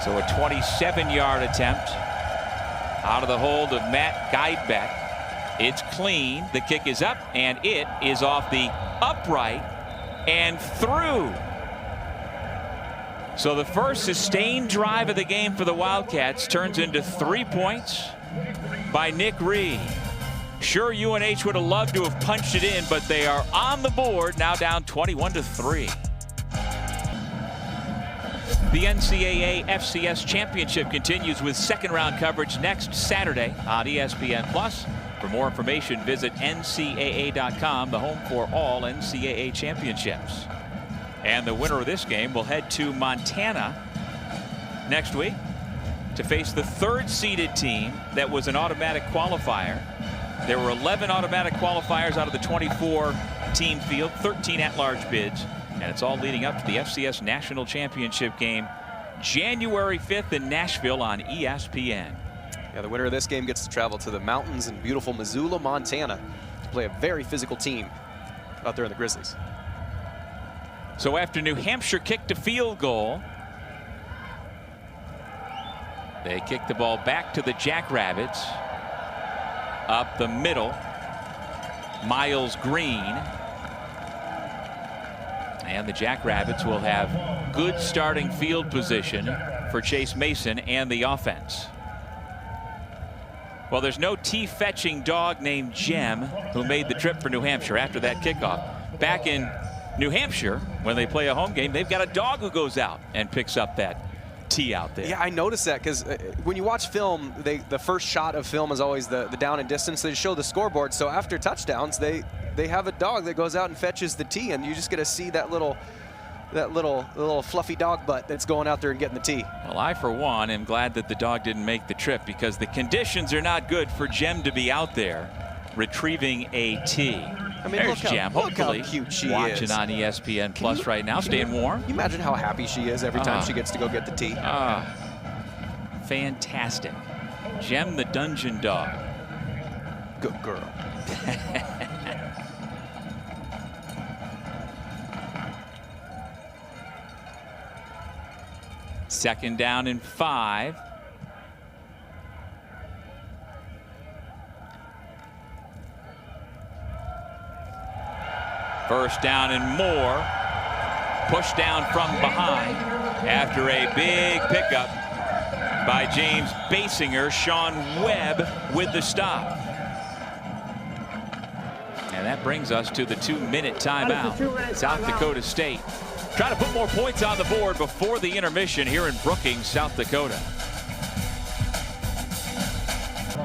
So a 27-yard attempt out of the hold of Matt Guidebeck. It's clean. The kick is up, and it is off the upright and through. So the first sustained drive of the game for the Wildcats turns into 3 points by Nick Reed. Sure, UNH would have loved to have punched it in, but they are on the board, now down 21-3. The NCAA FCS Championship continues with second-round coverage next Saturday on ESPN+. For more information, visit ncaa.com, the home for all NCAA championships. And the winner of this game will head to Montana next week to face the third-seeded team that was an automatic qualifier. There were 11 automatic qualifiers out of the 24-team field, 13 at-large bids. And it's all leading up to the FCS National Championship game January 5th in Nashville on ESPN. Yeah, the winner of this game gets to travel to the mountains in beautiful Missoula, Montana to play a very physical team out there in the Grizzlies. So after New Hampshire kicked a field goal, they kick the ball back to the Jackrabbits. Up the middle, Miles Green. And the Jackrabbits will have good starting field position for Chase Mason and the offense. Well, there's no tea-fetching dog named Jem who made the trip for New Hampshire after that kickoff. Back in New Hampshire, when they play a home game, they've got a dog who goes out and picks up that tea out there. Yeah, I noticed that because when you watch film, the first shot of film is always the down and distance. They show the scoreboard. So after touchdowns, they have a dog that goes out and fetches the tea, and you just get to see that little fluffy dog butt that's going out there and getting the tea. Well, I, for one, am glad that the dog didn't make the trip because the conditions are not good for Jem to be out there retrieving a tea. I mean, there's Jem, hopefully look how cute she watching is. on ESPN Plus right now, staying warm. Can you imagine how happy she is every time she gets to go get the tea? Fantastic. Jem the Dungeon Dog. Good girl. Second down and 5. First down and more. Push down from behind after a big pickup by James Basinger. Sean Webb with the stop. And that brings us to the 2-minute timeout. South Dakota State trying to put more points on the board before the intermission here in Brookings, South Dakota.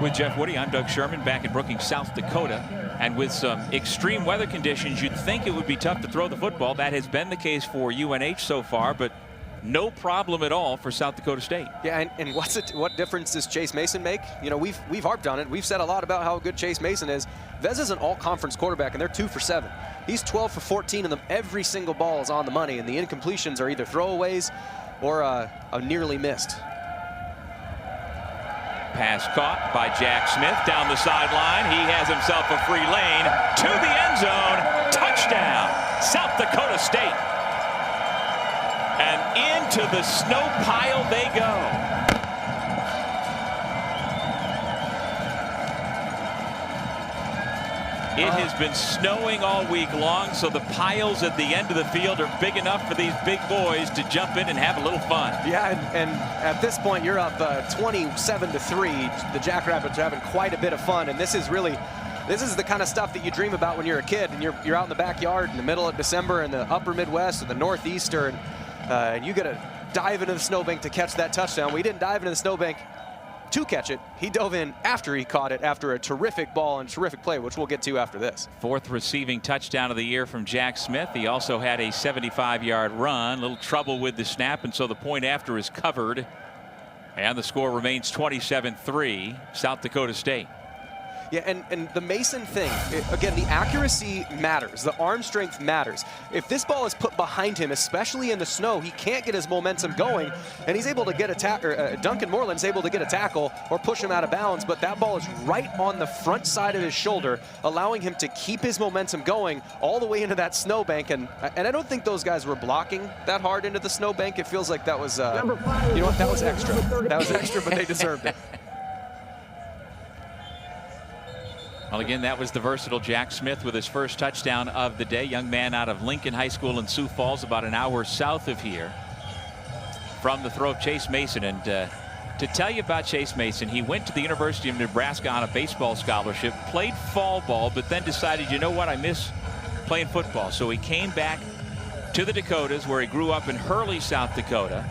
With Jeff Woody, I'm Doug Sherman back in Brookings, South Dakota. And with some extreme weather conditions, you'd think it would be tough to throw the football. That has been the case for UNH so far, but no problem at all for South Dakota State. Yeah, and what difference does Chase Mason make? You know, we've harped on it. We've said a lot about how good Chase Mason is. Vez is an all-conference quarterback, and they're 2 for 7. He's 12 for 14, and every single ball is on the money, and the incompletions are either throwaways or a nearly missed. Pass caught by Jack Smith down the sideline. He has himself a free lane to the end zone. Touchdown, South Dakota State. And into the snow pile they go. It has been snowing all week long, so the piles at the end of the field are big enough for these big boys to jump in and have a little fun. Yeah, and at this point, you're up 27-3. The Jackrabbits are having quite a bit of fun, and this is the kind of stuff that you dream about when you're a kid, and you're out in the backyard in the middle of December in the upper Midwest or the Northeastern, and you got to dive into the snowbank to catch that touchdown. We didn't dive into the snowbank to catch it. He dove in after he caught it after a terrific ball and terrific play, which we'll get to after this. 4th receiving touchdown of the year from Jack Smith. He also had a 75-yard run. A little trouble with the snap, and so the point after is covered. And the score remains 27-3, South Dakota State. Yeah, and the Mason thing, again, the accuracy matters. The arm strength matters. If this ball is put behind him, especially in the snow, he can't get his momentum going, and he's able to get a tackle. Duncan Moreland's able to get a tackle or push him out of bounds, but that ball is right on the front side of his shoulder, allowing him to keep his momentum going all the way into that snowbank. And I don't think those guys were blocking that hard into the snowbank. It feels like that was, you know what, that was extra. That was extra, but they deserved it. Well, again, that was the versatile Jack Smith with his first touchdown of the day. Young man out of Lincoln High School in Sioux Falls, about an hour south of here. From the throw of Chase Mason. And to tell you about Chase Mason, he went to the University of Nebraska on a baseball scholarship, played fall ball, but then decided, you know what, I miss playing football. So he came back to the Dakotas, where he grew up in Hurley, South Dakota.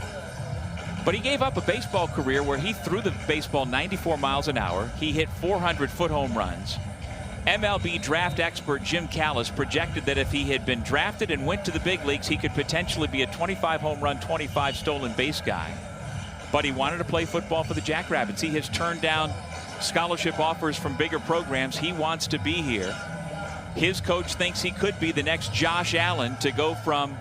But he gave up a baseball career where he threw the baseball 94 miles an hour. He hit 400-foot home runs. MLB draft expert Jim Callis projected that if he had been drafted and went to the big leagues, he could potentially be a 25 home run, 25 stolen base guy. But he wanted to play football for the Jackrabbits. He has turned down scholarship offers from bigger programs. He wants to be here. His coach thinks he could be the next Josh Allen, to go from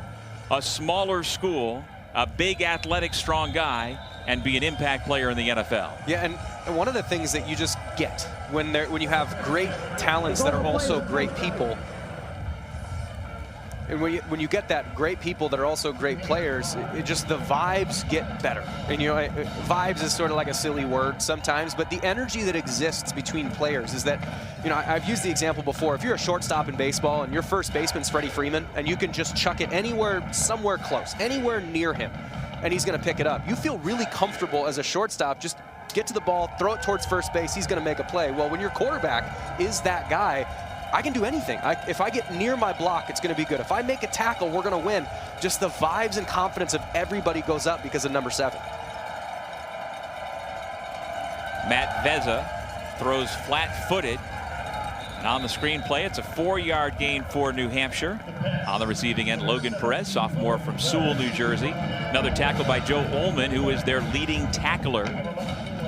a smaller school, a big athletic strong guy, and be an impact player in the NFL. Yeah, and one of the things that you just get when you have great talents that are also great people, and when you get that great people that are also great players, it just, the vibes get better. And vibes is sort of like a silly word sometimes, but the energy that exists between players is that, I've used the example before. If you're a shortstop in baseball and your first baseman's Freddie Freeman, and you can just chuck it anywhere, somewhere close, anywhere near him, and he's going to pick it up, you feel really comfortable as a shortstop. Just get to the ball, throw it towards first base, he's going to make a play. Well, when your quarterback is that guy, I can do anything. If I get near my block, it's going to be good. If I make a tackle, we're going to win. Just the vibes and confidence of everybody goes up because of number 7. Matt Vezza throws flat-footed. And on the screenplay, it's a 4-yard gain for New Hampshire. On the receiving end, Logan Perez, sophomore from Sewell, New Jersey. Another tackle by Joe Ullman, who is their leading tackler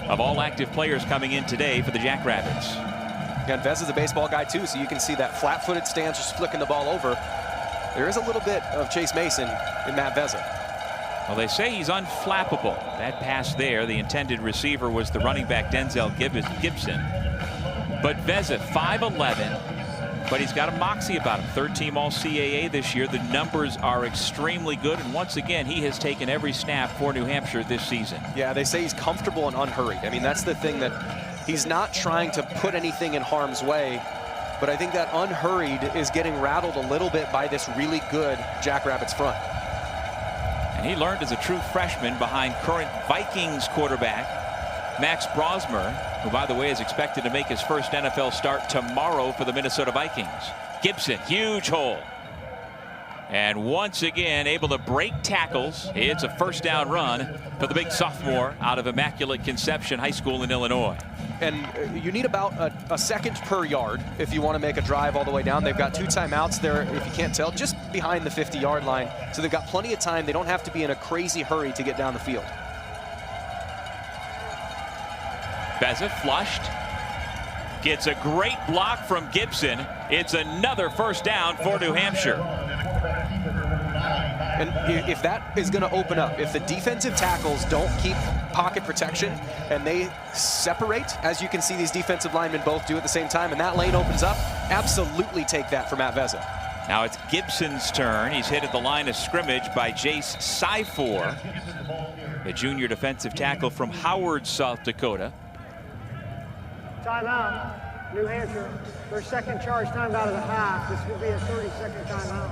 of all active players coming in today for the Jackrabbits. Again, Vezza's a baseball guy too, so you can see that flat-footed stance, just flicking the ball over. There is a little bit of Chase Mason in Matt Vezza. Well, they say he's unflappable. That pass there, the intended receiver was the running back Denzel Gibson. But Vezza, 5'11", but he's got a moxie about him. Third-team All-CAA this year. The numbers are extremely good, and once again, he has taken every snap for New Hampshire this season. Yeah, they say he's comfortable and unhurried. I mean, that's the thing, that he's not trying to put anything in harm's way, but I think that unhurried is getting rattled a little bit by this really good Jackrabbits front. And he learned as a true freshman behind current Vikings quarterback Max Brosmer, who, by the way, is expected to make his first NFL start tomorrow for the Minnesota Vikings. Gibson, huge hole. And once again, able to break tackles. It's a first down run for the big sophomore out of Immaculate Conception High School in Illinois. And you need about a second per yard if you want to make a drive all the way down. They've got 2 timeouts there, if you can't tell, just behind the 50-yard line. So they've got plenty of time. They don't have to be in a crazy hurry to get down the field. Vezza flushed. Gets a great block from Gibson. It's another first down for New Hampshire. And if that is going to open up, if the defensive tackles don't keep pocket protection and they separate, as you can see these defensive linemen both do at the same time, and that lane opens up, absolutely take that for Matt Vezza. Now it's Gibson's turn. He's hit at the line of scrimmage by Jace Syfor, the junior defensive tackle from Howard, South Dakota. Timeout, New Hampshire. Their second charge timeout of the half. This will be a 30-second timeout.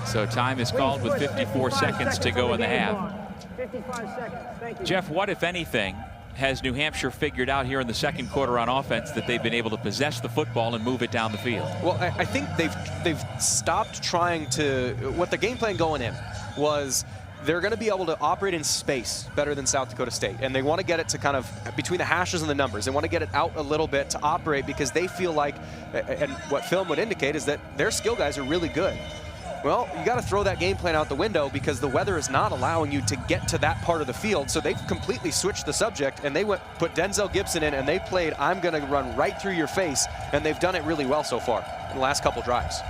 So time is called with 54 seconds to go in the half. 55 seconds. Thank you. Jeff, what, if anything, has New Hampshire figured out here in the second quarter on offense that they've been able to possess the football and move it down the field? Well, I think they've stopped trying to. What the game plan going in was, they're going to be able to operate in space better than South Dakota State. And they want to get it to kind of between the hashes and the numbers. They want to get it out a little bit to operate, because they feel like, and what film would indicate is that their skill guys are really good. Well, you got to throw that game plan out the window, because the weather is not allowing you to get to that part of the field. So they've completely switched the subject, and they put Denzel Gibson in, and they played, I'm going to run right through your face. And they've done it really well so far in the last couple drives.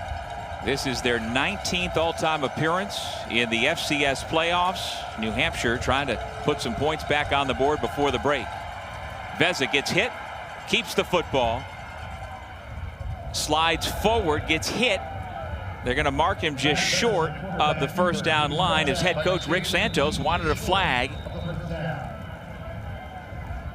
This is their 19th all-time appearance in the FCS playoffs. New Hampshire trying to put some points back on the board before the break. Vezza gets hit, keeps the football, slides forward, gets hit. They're going to mark him just short of the first down line, as head coach Rick Santos wanted a flag.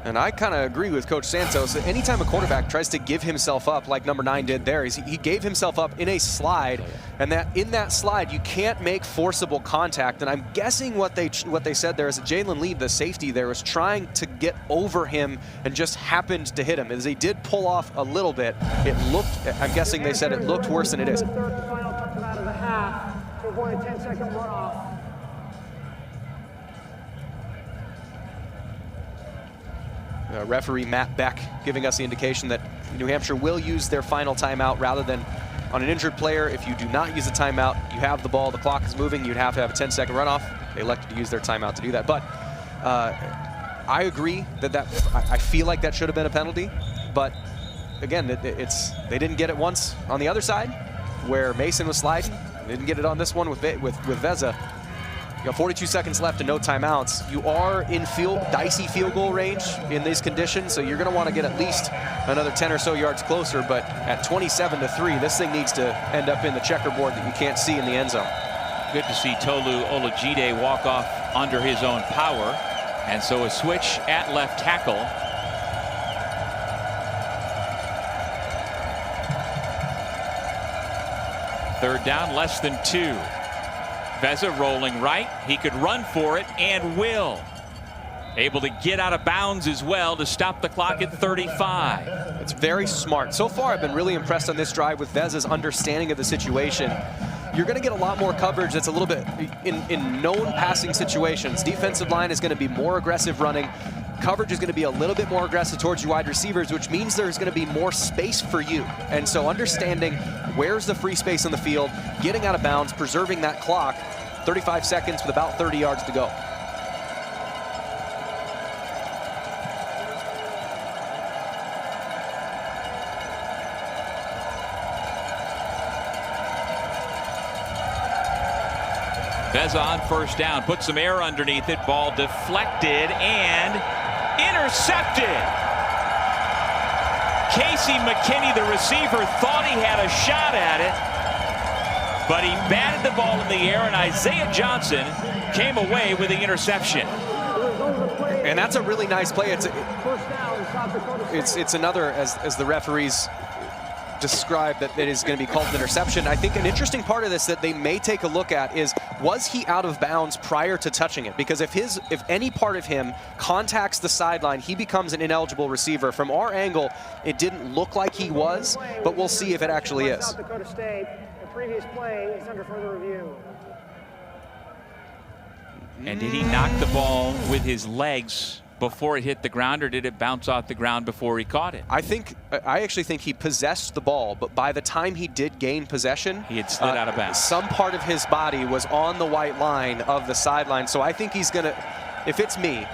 And I kind of agree with Coach Santos. Anytime a quarterback tries to give himself up like number 9 did there, he gave himself up in a slide, and that in that slide you can't make forcible contact. And I'm guessing what they said there is that Jalen Lee, the safety there, was trying to get over him and just happened to hit him. As he did pull off a little bit, it looked, I'm guessing they said it looked worse than it is. Third and final timeout of the half to avoid a 10-second runoff. Referee Matt Beck giving us the indication that New Hampshire will use their final timeout rather than on an injured player. If you do not use a timeout, you have the ball, the clock is moving, you'd have to have a 10-second runoff. They elected to use their timeout to do that. But I agree that I feel like that should have been a penalty. But again, they didn't get it once on the other side where Mason was sliding. They didn't get it on this one with Veza. You got 42 seconds left and no timeouts. You are in dicey field goal range in these conditions, so you're going to want to get at least another 10 or so yards closer. But at 27-3, this thing needs to end up in the checkerboard that you can't see in the end zone. Good to see Tolu Olajide walk off under his own power. And so a switch at left tackle. Third down, less than 2. Veza rolling right. He could run for it and will. Able to get out of bounds as well to stop the clock at 35. It's very smart. So far, I've been really impressed on this drive with Veza's understanding of the situation. You're going to get a lot more coverage that's a little bit in known passing situations. Defensive line is going to be more aggressive running. Coverage is going to be a little bit more aggressive towards your wide receivers, which means there's going to be more space for you. And so understanding where's the free space on the field, getting out of bounds, preserving that clock, 35 seconds with about 30 yards to go. Veza on first down, put some air underneath it, ball deflected and intercepted. Casey McKinney, the receiver, thought he had a shot at it, but he batted the ball in the air, and Isaiah Johnson came away with the interception. And that's a really nice play. It's another, as the referees described, that it is going to be called an interception. I think an interesting part of this that they may take a look at is, was he out of bounds prior to touching it? Because if any part of him contacts the sideline, he becomes an ineligible receiver. From our angle, it didn't look like he was, but we'll see if it actually is. South Dakota State, the previous play is under further review. And did he knock the ball with his legs before it hit the ground, or did it bounce off the ground before he caught it? I actually think he possessed the ball, but by the time he did gain possession, he had slid out of bounds. Some part of his body was on the white line of the sideline. So I think he's gonna, if it's me,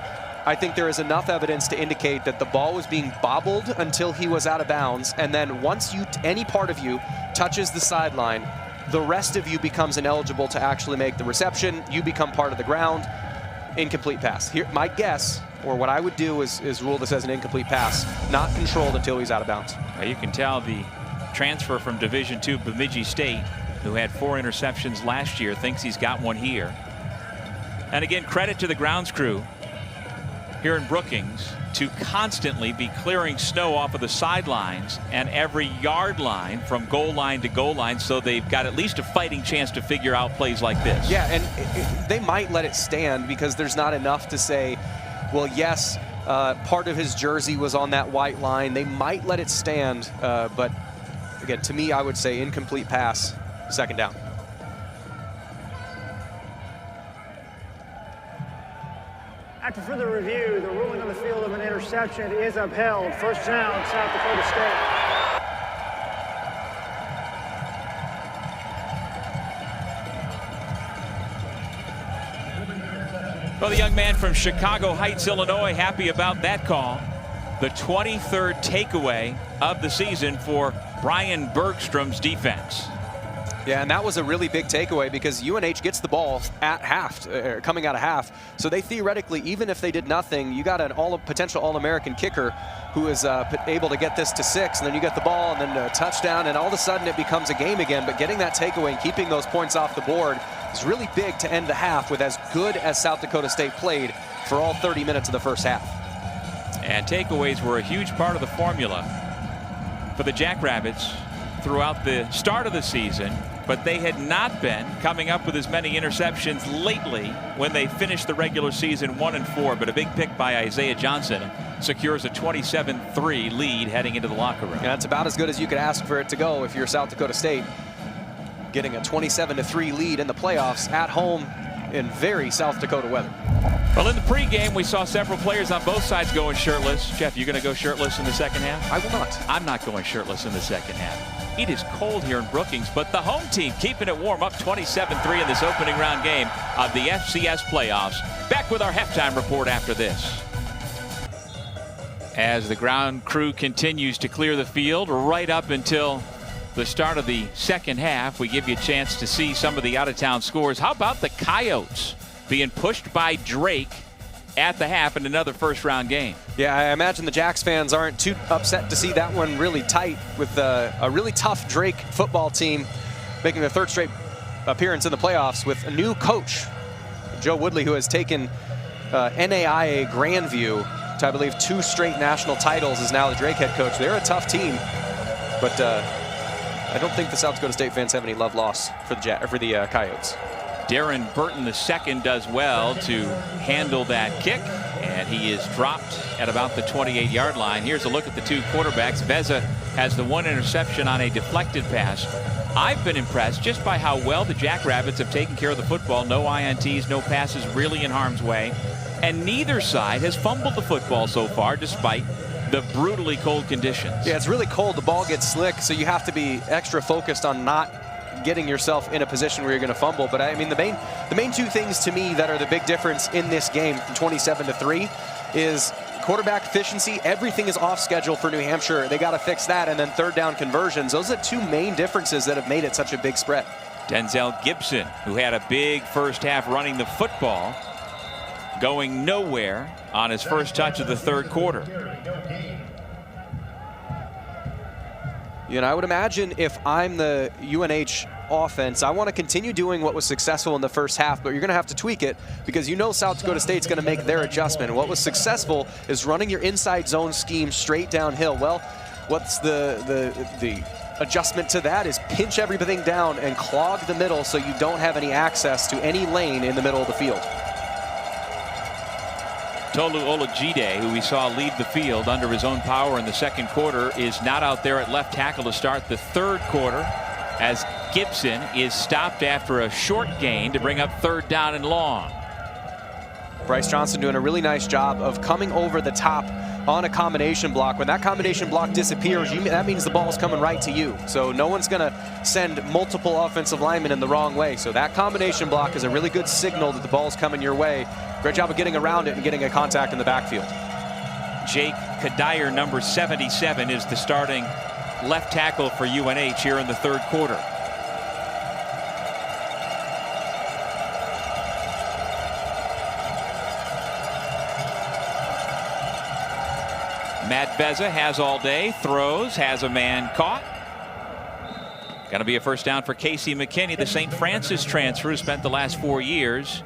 I think there is enough evidence to indicate that the ball was being bobbled until he was out of bounds, and then once any part of you touches the sideline, the rest of you becomes ineligible to actually make the reception. You become part of the ground. Incomplete pass. Here, my guess, or what I would do is rule this as an incomplete pass, not controlled until he's out of bounds. Well, you can tell the transfer from Division II Bemidji State, who had 4 interceptions last year, thinks he's got one here. And again, credit to the grounds crew here in Brookings to constantly be clearing snow off of the sidelines and every yard line from goal line to goal line, so they've got at least a fighting chance to figure out plays like this. Yeah, and they might let it stand because there's not enough to say, well, yes, part of his jersey was on that white line. They might let it stand, but again, to me, I would say incomplete pass, second down. After further review, the ruling on the field of an interception is upheld. First down, South Dakota State. Well, the young man from Chicago Heights, Illinois, happy about that call. The 23rd takeaway of the season for Brian Bergstrom's defense. Yeah, and that was a really big takeaway because UNH gets the ball at half, coming out of half. So they theoretically, even if they did nothing, you got an potential All-American kicker who is able to get this to 6, and then you get the ball and then a touchdown, and all of a sudden it becomes a game again. But getting that takeaway and keeping those points off the board is really big to end the half with as good as South Dakota State played for all 30 minutes of the first half. And takeaways were a huge part of the formula for the Jackrabbits throughout the start of the season, but they had not been coming up with as many interceptions lately when they finished the regular season 1-4. But a big pick by Isaiah Johnson secures a 27-3 lead heading into the locker room. Yeah, that's about as good as you could ask for it to go if you're South Dakota State. Getting a 27-3 lead in the playoffs at home in very South Dakota weather. Well, in the pregame, we saw several players on both sides going shirtless. Jeff, you going to go shirtless in the second half? I will not. I'm not going shirtless in the second half. It is cold here in Brookings, but the home team keeping it warm, up 27-3 in this opening round game of the FCS playoffs. Back with our halftime report after this. As the ground crew continues to clear the field right up until the start of the second half, we give you a chance to see some of the out-of-town scores. How about the Coyotes being pushed by Drake at the half in another first-round game? Yeah, I imagine the Jacks fans aren't too upset to see that one really tight with a really tough Drake football team making their third straight appearance in the playoffs with a new coach, Joe Woodley, who has taken NAIA Grandview to, I believe, 2 straight national titles, is now the Drake head coach. They're a tough team, but I don't think the South Dakota State fans have any love lost for the Coyotes. Darren Burton II does well to handle that kick, and he is dropped at about the 28-yard line. Here's a look at the two quarterbacks. Veza has the 1 interception on a deflected pass. I've been impressed just by how well the Jackrabbits have taken care of the football. No INTs, no passes really in harm's way. And neither side has fumbled the football so far, despite the brutally cold conditions. Yeah, it's really cold. The ball gets slick, so you have to be extra focused on not getting yourself in a position where you're going to fumble. But I mean, the main 2 things to me that are the big difference in this game from 27-3 is quarterback efficiency. Everything is off schedule for New Hampshire. They got to fix that. And then third down conversions. Those are 2 main differences that have made it such a big spread. Denzel Gibson, who had a big first half running the football, going nowhere on his first touch of the third quarter. You know, I would imagine if I'm the UNH offense, I want to continue doing what was successful in the first half, but you're going to have to tweak it because you know South Dakota State's going to make their adjustment. And what was successful is running your inside zone scheme straight downhill. Well, what's the adjustment to that is pinch everything down and clog the middle so you don't have any access to any lane in the middle of the field. Tolu Olajide, who we saw lead the field under his own power in the second quarter, is not out there at left tackle to start the third quarter, as Gibson is stopped after a short gain to bring up third down and long. Bryce Johnson doing a really nice job of coming over the top on a combination block. When that combination block disappears, that means the ball's coming right to you. So no one's going to send multiple offensive linemen in the wrong way. So that combination block is a really good signal that the ball's coming your way. Great job of getting around it and getting a contact in the backfield. Jake Kadire, number 77, is the starting left tackle for UNH here in the third quarter. Matt Veza has all day, throws, has a man caught. Going to be a first down for Casey McKinney, the St. Francis transfer who spent the last 4 years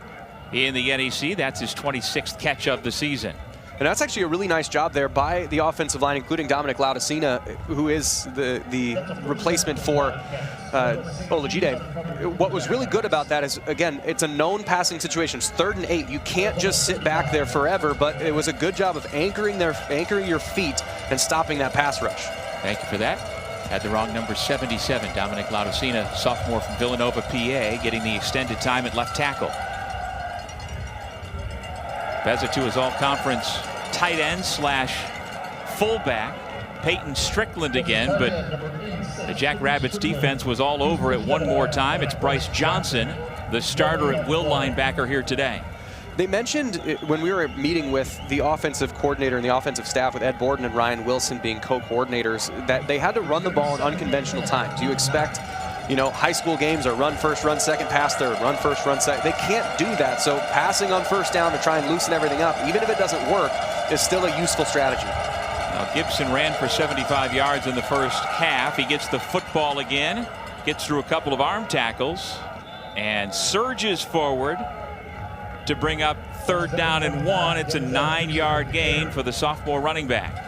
in the NEC. That's his 26th catch of the season. And that's actually a really nice job there by the offensive line, including Dominic Laudicina, who is the replacement for Olajide. What was really good about that is, again, it's a known passing situation. It's 3rd and 8. You can't just sit back there forever, but it was a good job of anchoring your feet and stopping that pass rush. Thank you for that. Had the wrong number, 77. Dominic Laudicina, sophomore from Villanova, PA, getting the extended time at left tackle. Veza to his all-conference tight end / fullback, Peyton Strickland again, but the Jackrabbits defense was all over it one more time. It's Bryce Johnson, the starter at will linebacker here today. They mentioned when we were meeting with the offensive coordinator and the offensive staff, with Ed Borden and Ryan Wilson being co-coordinators, that they had to run the ball in unconventional times. You expect, you know, high school games are run first, run second, pass third, run first, run second. They can't do that. So passing on first down to try and loosen everything up, even if it doesn't work, is still a useful strategy. Now Gibson ran for 75 yards in the first half. He gets the football again, gets through a couple of arm tackles, and surges forward to bring up 3rd down and 1. It's a 9-yard gain for the sophomore running back.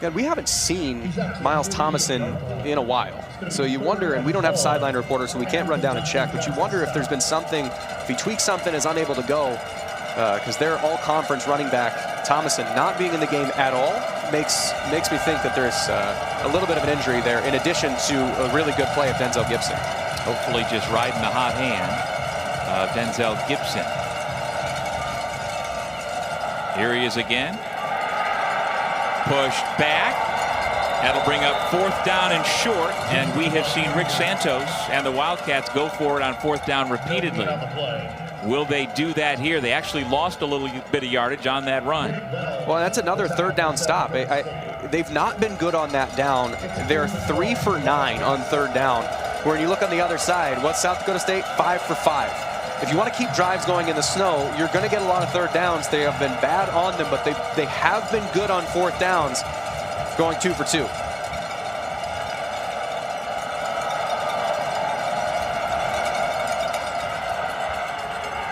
And we haven't seen Miles Thomason in a while. So you wonder, and we don't have sideline reporters, so we can't run down and check, but you wonder if there's been something, if he tweaks something, is unable to go, because they're all-conference running back. Thomason not being in the game at all makes me think that there's a little bit of an injury there, in addition to a really good play of Denzel Gibson. Hopefully just riding the hot hand of Denzel Gibson. Here he is again. Pushed back. That'll bring up 4th down and short, and we have seen Rick Santos and the Wildcats go for it on 4th down repeatedly. Will they do that here? They actually lost a little bit of yardage on that run. Well, that's another 3rd down stop. They've not been good on that down. They're 3 for 9 on 3rd down. Where you look on the other side, what's South Dakota State? 5 for 5. If you want to keep drives going in the snow, you're going to get a lot of 3rd downs. They have been bad on them, but they have been good on 4th downs, going 2 for 2.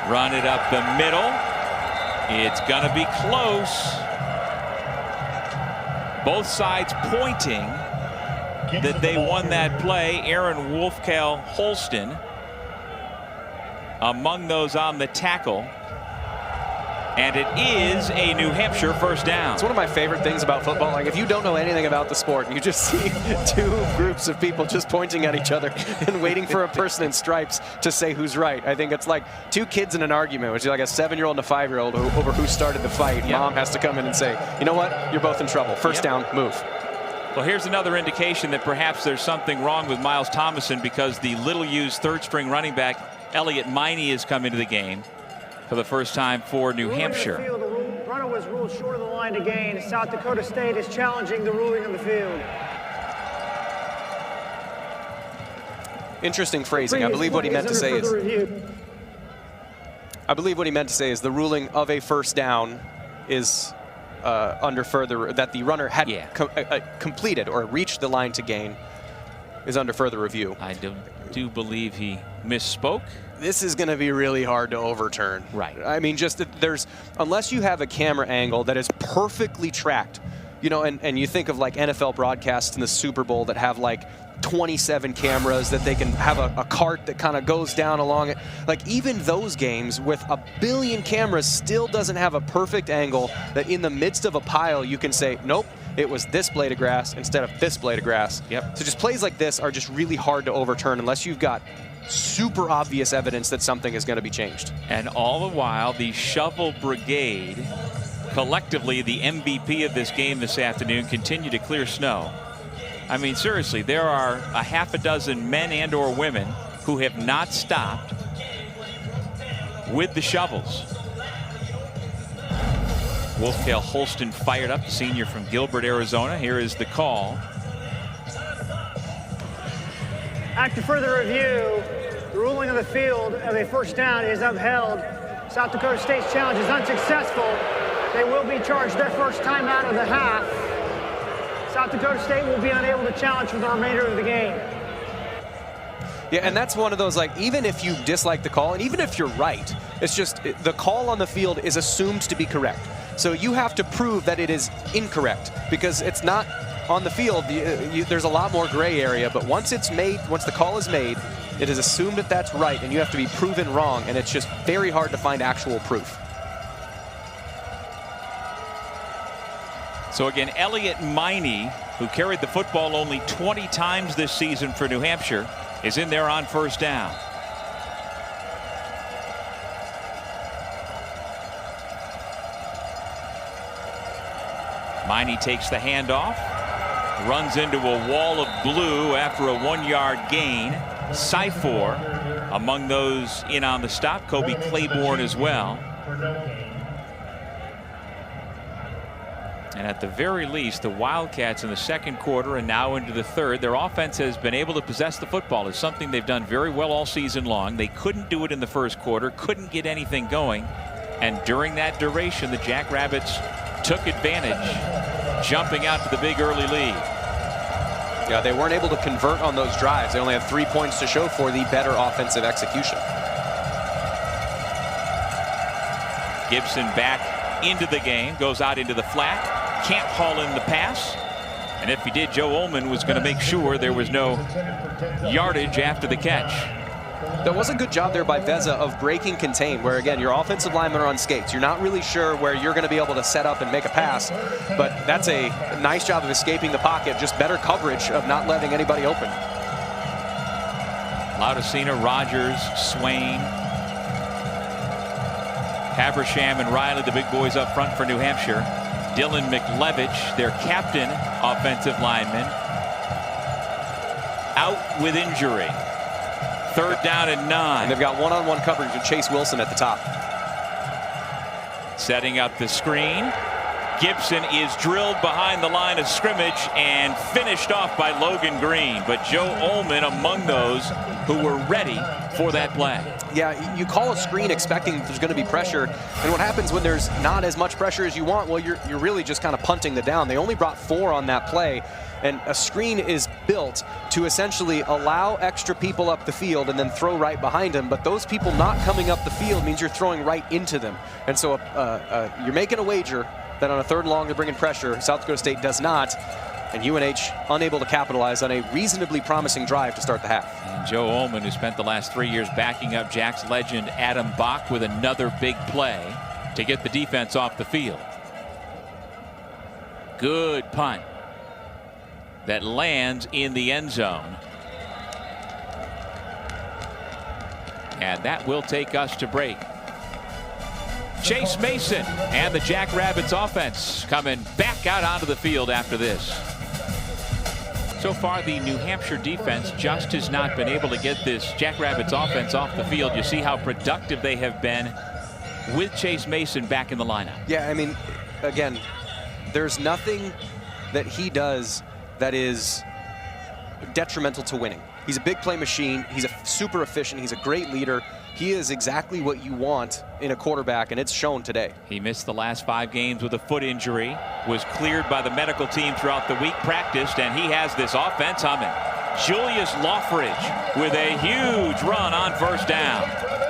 Run it up the middle. It's going to be close. Both sides pointing that they won that play. Aaron Wolfkell-Holston among those on the tackle. And it is a New Hampshire 1st down. It's one of my favorite things about football. Like, if you don't know anything about the sport, you just see 2 groups of people just pointing at each other and waiting for a person in stripes to say who's right. I think it's like 2 kids in an argument, which is like a 7-year-old and a 5-year-old over who started the fight. Yep. Mom has to come in and say, you know what? You're both in trouble. 1st down, move. Well, here's another indication that perhaps there's something wrong with Miles Thomason, because the little-used 3rd-string running back, Elliott Miney, has come into the game for the first time for New Hampshire. The runner was ruled short of the line to gain. South Dakota State is challenging the ruling on the field. Interesting phrasing. I believe what he meant to say is, I believe what he meant to say is the ruling of a 1st down is under further, that the runner had completed or reached the line to gain is under further review. I do believe he misspoke. This is going to be really hard to overturn. Right. I mean, just unless you have a camera angle that is perfectly tracked, you know, and you think of like NFL broadcasts in the Super Bowl that have like 27 cameras that they can have a cart that kind of goes down along it. Like, even those games with a billion cameras still doesn't have a perfect angle that in the midst of a pile you can say, nope, it was this blade of grass instead of this blade of grass. Yep. So just plays like this are just really hard to overturn unless you've got super obvious evidence that something is going to be changed. And all the while, the Shovel Brigade, collectively the MVP of this game this afternoon, continue to clear snow. I mean, seriously, there are a half a dozen men and or women who have not stopped with the shovels. Wolfkell-Holston fired up, the senior from Gilbert, Arizona. Here is the call. After further review, the ruling of the field of a 1st down is upheld. South Dakota State's challenge is unsuccessful. They will be charged their 1st time out of the half. South Dakota State will be unable to challenge for the remainder of the game. Yeah, and that's one of those, like, even if you dislike the call, and even if you're right, it's just the call on the field is assumed to be correct. So you have to prove that it is incorrect, because it's not on the field. There's a lot more gray area, but once it's made, once the call is made, it is assumed that that's right, and you have to be proven wrong, and it's just very hard to find actual proof. So again, Elliott Miney, who carried the football only 20 times this season for New Hampshire, is in there on 1st down. Miney takes the handoff, runs into a wall of blue after a 1-yard gain. Syfor among those in on the stop. Kobe Claiborne as well. And at the very least, the Wildcats in the 2nd quarter and now into the 3rd, their offense has been able to possess the football. It's something they've done very well all season long. They couldn't do it in the 1st quarter, couldn't get anything going. And during that duration, the Jackrabbits took advantage, jumping out to the big early lead. Yeah, they weren't able to convert on those drives. They only have 3 points to show for the better offensive execution. Gibson back into the game, goes out into the flat, can't haul in the pass. And if he did, Joe Ullman was going to make sure there was no yardage after the catch. That was a good job there by Veza of breaking contain, where again, your offensive linemen are on skates. You're not really sure where you're going to be able to set up and make a pass, but that's a nice job of escaping the pocket, just better coverage of not letting anybody open. Laudicina, Rogers, Swain, Habersham and Riley, the big boys up front for New Hampshire. Dylan McLevich, their captain offensive lineman, out with injury. 3rd down and 9. And they've got one-on-one coverage with Chase Wilson at the top. Setting up the screen. Gibson is drilled behind the line of scrimmage and finished off by Logan Green. But Joe Ullman among those who were ready for that play. Yeah, you call a screen expecting there's going to be pressure. And what happens when there's not as much pressure as you want? Well, you're really just kind of punting the down. They only brought 4 on that play. And a screen is built to essentially allow extra people up the field and then throw right behind them. But those people not coming up the field means you're throwing right into them. And so you're making a wager that on a 3rd and long they're bringing pressure. South Dakota State does not. And UNH unable to capitalize on a reasonably promising drive to start the half. And Joe Ullman, who spent the last 3 years backing up Jack's legend Adam Bach with another big play to get the defense off the field. Good punt that lands in the end zone. And that will take us to break. Chase Mason and the Jackrabbits offense coming back out onto the field after this. So far, the New Hampshire defense just has not been able to get this Jackrabbits offense off the field. You see how productive they have been with Chase Mason back in the lineup. Yeah, I mean, again, there's nothing that he does that is detrimental to winning. He's a big play machine. He's super efficient. He's a great leader. He is exactly what you want in a quarterback, and it's shown today. He missed the last 5 games with a foot injury, was cleared by the medical team throughout the week, practiced, and he has this offense humming. Julius Loffridge with a huge run on 1st down.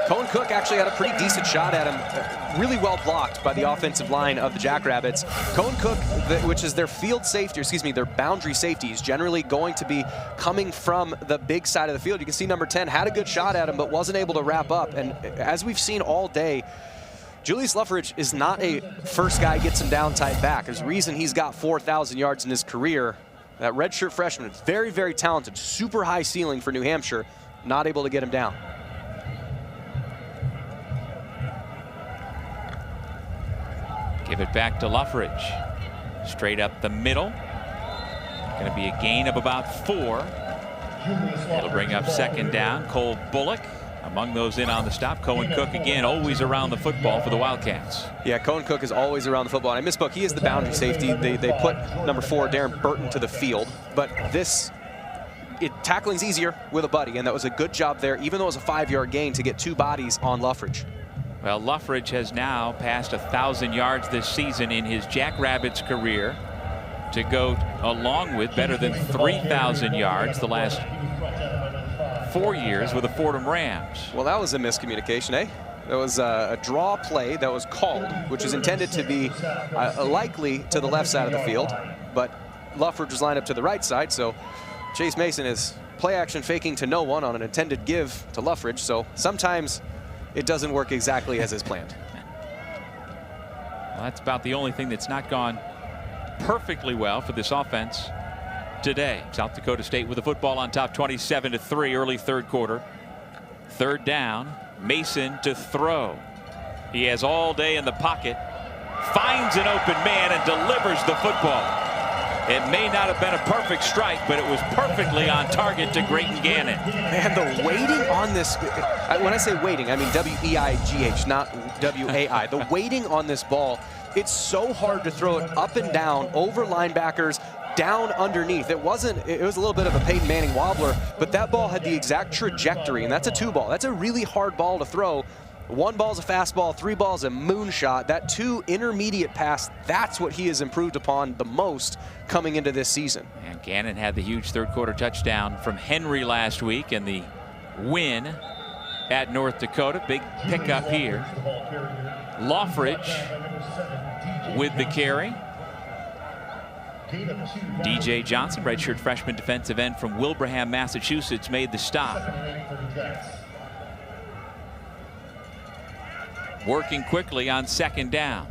Cohen Cook actually had a pretty decent shot at him. Really well blocked by the offensive line of the Jackrabbits. Cohen Cook, which is their field safety, excuse me, their boundary safety, is generally going to be coming from the big side of the field. You can see number 10 had a good shot at him, but wasn't able to wrap up. And as we've seen all day, Julius Loffridge is not a first guy gets him down type back. There's a reason he's got 4,000 yards in his career. That redshirt freshman is very, very talented, super high ceiling for New Hampshire, not able to get him down. Give it back to Loffridge. Straight up the middle. Going to be a gain of about 4. It'll bring up 2nd down. Cole Bullock among those in on the stop. Cohen Cook again always around the football for the Wildcats. Yeah, Cohen Cook is always around the football. And I misspoke. He is the boundary safety. They put number 4, Darren Burton, to the field. But tackling's easier with a buddy, and that was a good job there, even though it was a 5-yard gain, to get 2 bodies on Loffridge. Well, Loffridge has now passed 1,000 yards this season in his Jackrabbits career, to go along with better than 3,000 yards the last 4 years with the Fordham Rams. Well, that was a miscommunication, eh? That was a draw play that was called, which was intended to be likely to the left side of the field, but Loffridge was lined up to the right side, so Chase Mason is play action faking to no one on an intended give to Loffridge, so sometimes it doesn't work exactly as is planned. Well, that's about the only thing that's not gone perfectly well for this offense today. South Dakota State with the football on top, 27-3, early 3rd quarter. 3rd down, Mason to throw. He has all day in the pocket, finds an open man and delivers the football. It may not have been a perfect strike, but it was perfectly on target to Grayton Gannon. Man, the waiting on this, when I say waiting, I mean W-E-I-G-H, not W-A-I. The waiting on this ball, it's so hard to throw it up and down, over linebackers, down underneath. It was a little bit of a Peyton Manning wobbler, but that ball had the exact trajectory, and that's a 2-ball. That's a really hard ball to throw. 1 ball's a fastball, 3 balls a moonshot. That 2 intermediate pass, that's what he has improved upon the most coming into this season. And Gannon had the huge 3rd quarter touchdown from Henry last week, and the win at North Dakota. Big pickup here. Loffridge with the carry. DJ Johnson, redshirt freshman defensive end from Wilbraham, Massachusetts, made the stop. Working quickly on second down.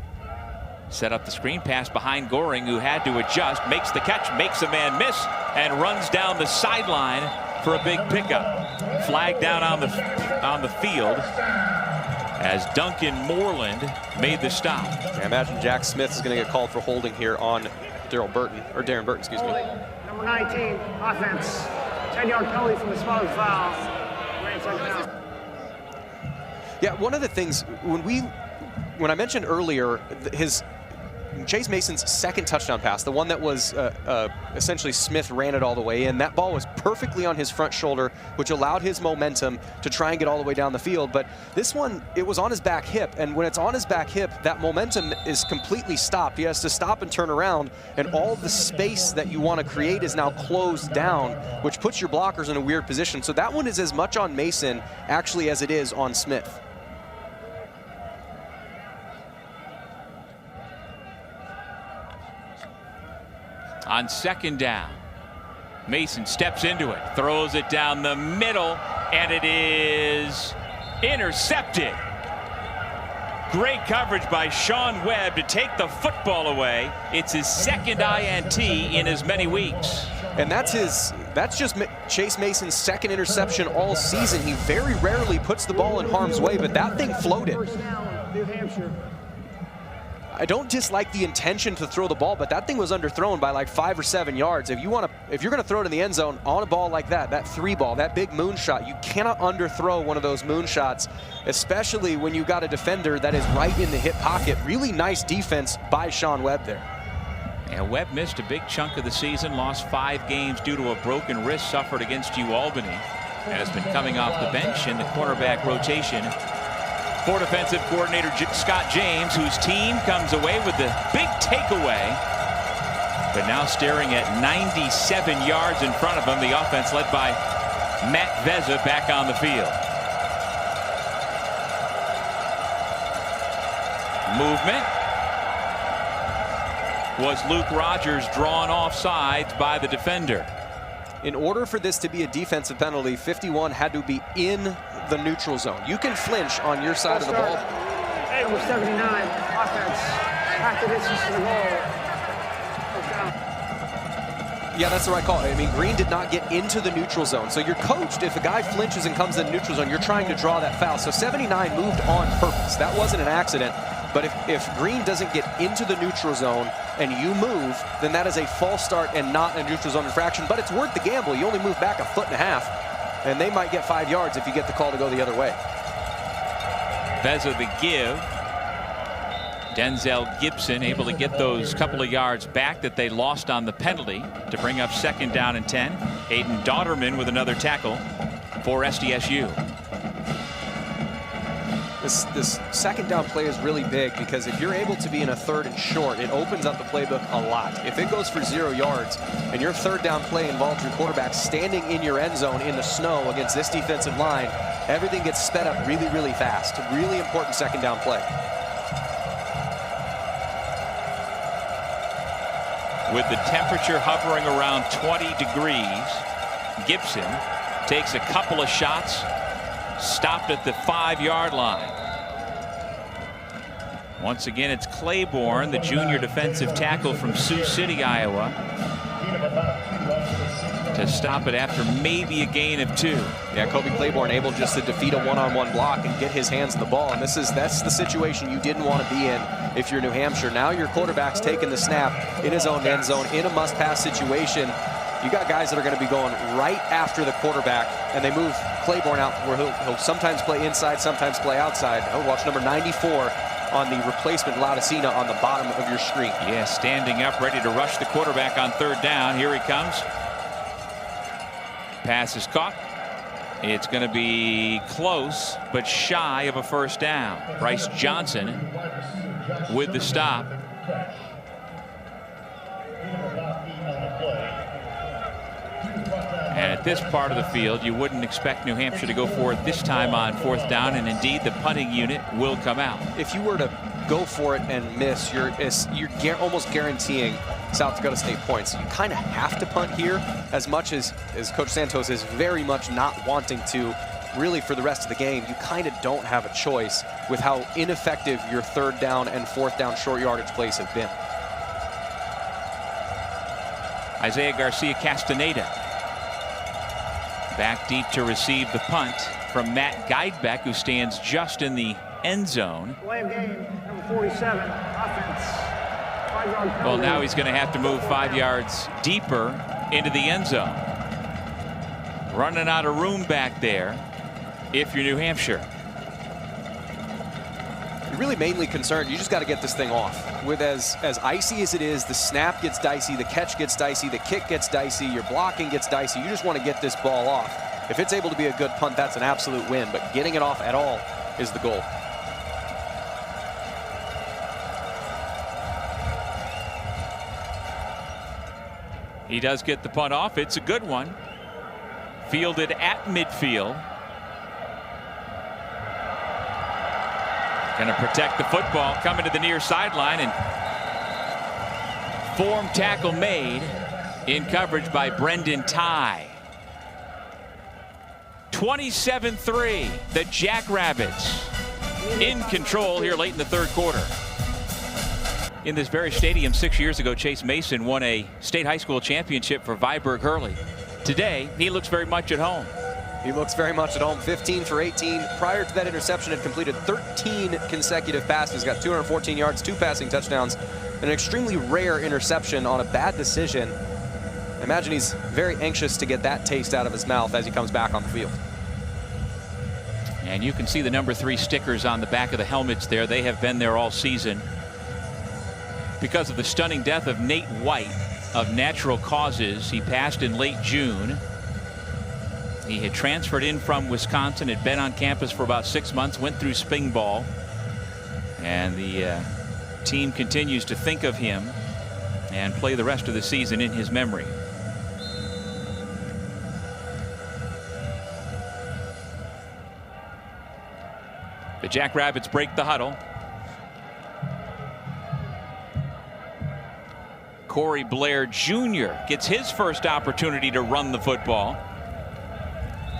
Set up the screen pass behind Goring, who had to adjust, makes the catch, makes a man miss, and runs down the sideline for a big pickup. Flag down on the field as Duncan Moreland made the stop. I imagine Jack Smith is going to get called for holding here on Darren Burton, excuse me. Number 19, offense. 10-yard penalty from the spot of the foul. Yeah, one of the things when I mentioned earlier Chase Mason's second touchdown pass, the one that was essentially Smith ran it all the way in, that ball was perfectly on his front shoulder, which allowed his momentum to try and get all the way down the field. But this one, it was on his back hip, and when it's on his back hip, that momentum is completely stopped. He has to stop and turn around, and all the space that you want to create is now closed down, which puts your blockers in a weird position. So that one is as much on Mason actually as it is on Smith. On second down, Mason steps into it, throws it down the middle, and it is intercepted. Great coverage by Sean Webb to take the football away. It's his second INT in as many weeks. And that's just Chase Mason's second interception all season. He very rarely puts the ball in harm's way, but that thing floated. First down, New Hampshire. I don't dislike the intention to throw the ball, but that thing was underthrown by like 5 or 7 yards. If you're going to throw it in the end zone on a ball like that 3 ball, that big moonshot, you cannot underthrow one of those moonshots, especially when you got a defender that is right in the hip pocket. Really nice defense by Sean Webb there. And Webb missed a big chunk of the season, lost 5 games due to a broken wrist suffered against UAlbany, and has been coming off the bench in the cornerback rotation for defensive coordinator Scott James, whose team comes away with the big takeaway, but now staring at 97 yards in front of him. The offense led by Matt Veza back on the field. Movement was Luke Rogers drawn offsides by the defender. In order for this to be a defensive penalty, 51 had to be in the neutral zone. You can flinch on your side of the ball. Hey, number 79, offense. Half the distance to the goal. Yeah, that's the right call. I mean, Green did not get into the neutral zone. So you're coached, if a guy flinches and comes in the neutral zone, you're trying to draw that foul. So 79 moved on purpose. That wasn't an accident. But if Green doesn't get into the neutral zone and you move, then that is a false start and not a neutral zone infraction. But it's worth the gamble. You only move back 1.5 feet, and they might get 5 yards if you get the call to go the other way. Veza the give. Denzel Gibson able to get those couple of yards back that they lost on the penalty to bring up 2nd down and 10. Hayden Dodderman with another tackle for SDSU. This 2nd down play is really big because if you're able to be in a 3rd and short, it opens up the playbook a lot. If it goes for 0 yards and your 3rd down play involves your quarterback standing in your end zone in the snow against this defensive line, everything gets sped up really, really fast. Really important 2nd down play. With the temperature hovering around 20 degrees, Gibson takes a couple of shots, stopped at the 5-yard line. Once again, it's Claiborne, the junior defensive tackle from Sioux City, Iowa, to stop it after maybe a gain of 2. Yeah, Kobe Claiborne able just to defeat a one-on-one block and get his hands on the ball. And that's the situation you didn't want to be in if you're New Hampshire. Now your quarterback's taking the snap in his own end zone in a must-pass situation. You got guys that are going to be going right after the quarterback, and they move Claiborne out where he'll sometimes play inside, sometimes play outside. Oh, watch number 94 on the replacement Laudicina on the bottom of your screen. Yeah, standing up, ready to rush the quarterback on 3rd down. Here he comes. Pass is caught. It's going to be close, but shy of a 1st down. Bryce Johnson with the stop. And at this part of the field, you wouldn't expect New Hampshire to go for it this time on 4th down, and indeed the punting unit will come out. If you were to go for it and miss, you're almost guaranteeing South Dakota State points. You kind of have to punt here, as much as Coach Santos is very much not wanting to. Really, for the rest of the game, you kind of don't have a choice with how ineffective your 3rd down and 4th down short yardage plays have been. Isaiah Garcia Castaneda back deep to receive the punt from Matt Guidebeck, who stands just in the end zone. Delay of game, number 47, offense. 5-yard penalty. Well, now he's going to have to move 5 yards deeper into the end zone. Running out of room back there if you're New Hampshire. You're really mainly concerned, you just got to get this thing off. With as icy as it is, the snap gets dicey, the catch gets dicey, the kick gets dicey, your blocking gets dicey. You just want to get this ball off. If it's able to be a good punt, that's an absolute win, but getting it off at all is the goal. He does get the punt off. It's a good one. Fielded at midfield. Going to protect the football, coming to the near sideline, and form tackle made in coverage by Brendan Ty. 27-3, the Jackrabbits in control here late in the 3rd quarter. In this very stadium 6 years ago, Chase Mason won a state high school championship for Viborg Hurley. Today, he looks very much at home. He looks very much at home. 15 for 18. Prior to that interception, had completed 13 consecutive passes, got 214 yards, 2 passing touchdowns, and an extremely rare interception on a bad decision. I imagine he's very anxious to get that taste out of his mouth as he comes back on the field. And you can see the number 3 stickers on the back of the helmets there. They have been there all season. Because of the stunning death of Nate White of natural causes, he passed in late June. He had transferred in from Wisconsin, had been on campus for about 6 months, went through spring ball, and the team continues to think of him and play the rest of the season in his memory. The Jackrabbits break the huddle. Corey Blair Jr. gets his first opportunity to run the football.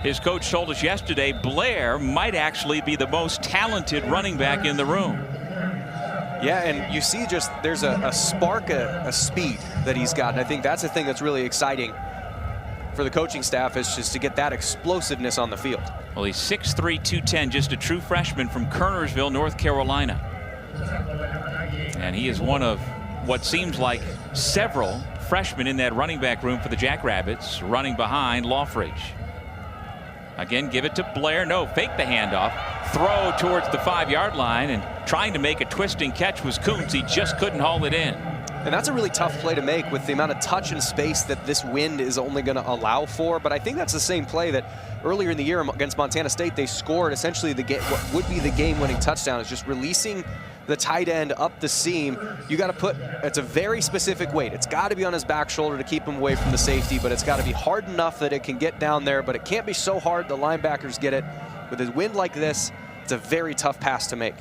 His coach told us yesterday Blair might actually be the most talented running back in the room. Yeah, and you see just there's a spark, a speed that he's got. And I think that's the thing that's really exciting for the coaching staff, is just to get that explosiveness on the field. Well, he's 6'3", 210, just a true freshman from Kernersville, North Carolina. And he is one of what seems like several freshmen in that running back room for the Jackrabbits, running behind Loffridge. Again, give it to Blair. No, fake the handoff. Throw towards the 5-yard line, and trying to make a twisting catch was Kuntz. He just couldn't haul it in. And that's a really tough play to make with the amount of touch and space that this wind is only going to allow for. But I think that's the same play that earlier in the year against Montana State, they scored essentially what would be the game-winning touchdown. Is just releasing the tight end up the seam. You got to put, it's a very specific weight. It's got to be on his back shoulder to keep him away from the safety, but it's got to be hard enough that it can get down there, but it can't be so hard the linebackers get it. With a wind like this, it's a very tough pass to make.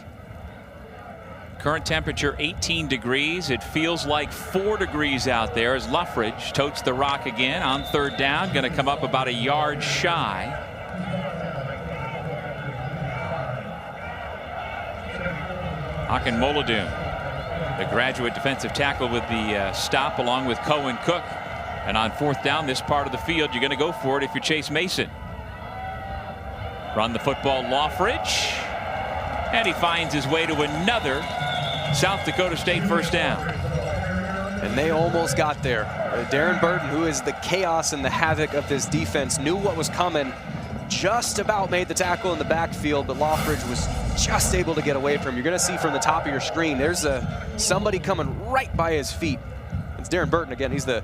Current temperature 18 degrees. It feels like 4 degrees out there as Loffridge totes the rock again on 3rd down. Going to come up about a yard shy. Hakan Molodum, the graduate defensive tackle, with the stop along with Cohen Cook. And on 4th down, this part of the field, you're going to go for it if you're Chase Mason. Run the football, Loffridge. And he finds his way to another South Dakota State 1st down. And they almost got there. Darren Burton, who is the chaos and the havoc of this defense, knew what was coming. Just about made the tackle in the backfield, but Loffridge was just able to get away from him. You're going to see from the top of your screen, there's somebody coming right by his feet. It's Darren Burton again. He's a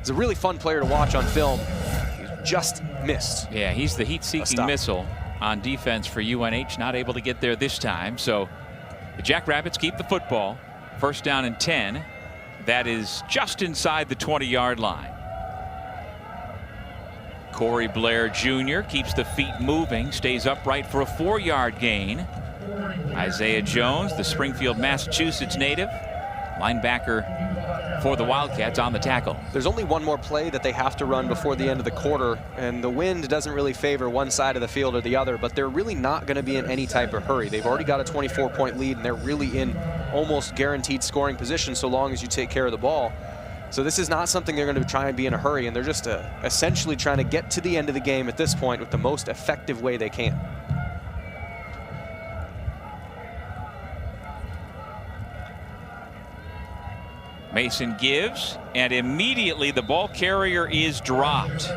really fun player to watch on film. He just missed. Yeah, he's the heat-seeking missile on defense for UNH. Not able to get there this time. So the Jackrabbits keep the football. 1st down and 10. That is just inside the 20-yard line. Corey Blair Jr. keeps the feet moving, stays upright for a 4-yard gain. Isaiah Jones, the Springfield, Massachusetts native, linebacker for the Wildcats, on the tackle. There's only one more play that they have to run before the end of the quarter, and the wind doesn't really favor one side of the field or the other, but they're really not going to be in any type of hurry. They've already got a 24-point lead, and they're really in almost guaranteed scoring position so long as you take care of the ball. So this is not something they're going to try and be in a hurry, and they're just essentially trying to get to the end of the game at this point with the most effective way they can. Mason gives, and immediately the ball carrier is dropped.